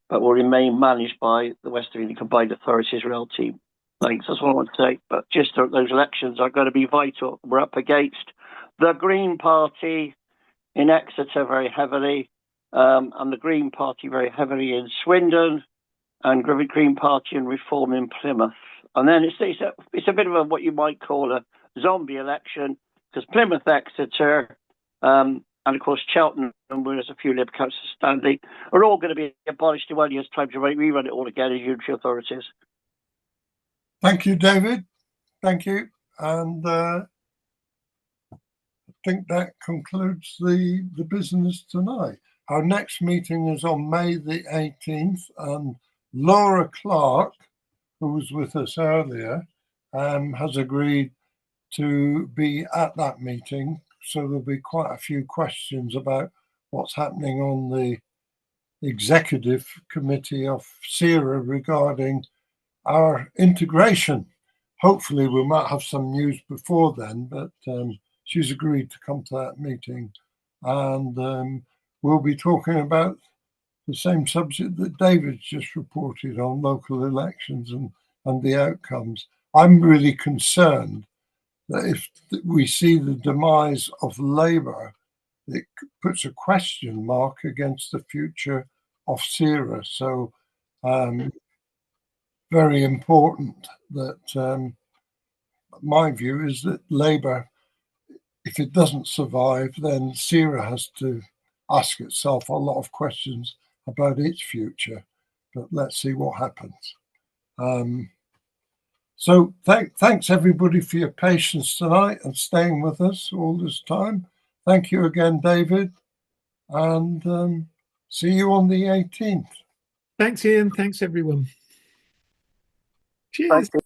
but will remain managed by the West SERA Combined Authorities rail team. Thanks, that's what I want to say. But just those elections are going to be vital. We're up against the Green Party in Exeter very heavily, and the Green Party very heavily in Swindon, and Green Party and Reform in Plymouth. And then it's a bit of what you might call a zombie election, because Plymouth, Exeter, and of course Cheltenham, where there's a few Lib councils standing, are all going to be abolished in 1 year's time to rerun it all again as unitary authorities. Thank you, David. Thank you. And I think that concludes the business tonight. Our next meeting is on May the 18th, and Laura Clark, who was with us earlier, has agreed to be at that meeting. So there'll be quite a few questions about what's happening on the executive committee of SERA regarding our integration. Hopefully we might have some news before then, but she's agreed to come to that meeting, and we'll be talking about the same subject that David's just reported on, local elections and the outcomes. I'm really concerned that if we see the demise of Labour, it puts a question mark against the future of SERA. So very important that my view is that Labour, if it doesn't survive, then SERA has to ask itself a lot of questions about its future. But let's see what happens. So thanks everybody for your patience tonight and staying with us all this time. Thank you again, David, and see you on the 18th. Thanks, Ian. Thanks, everyone. Cheers. Thank you.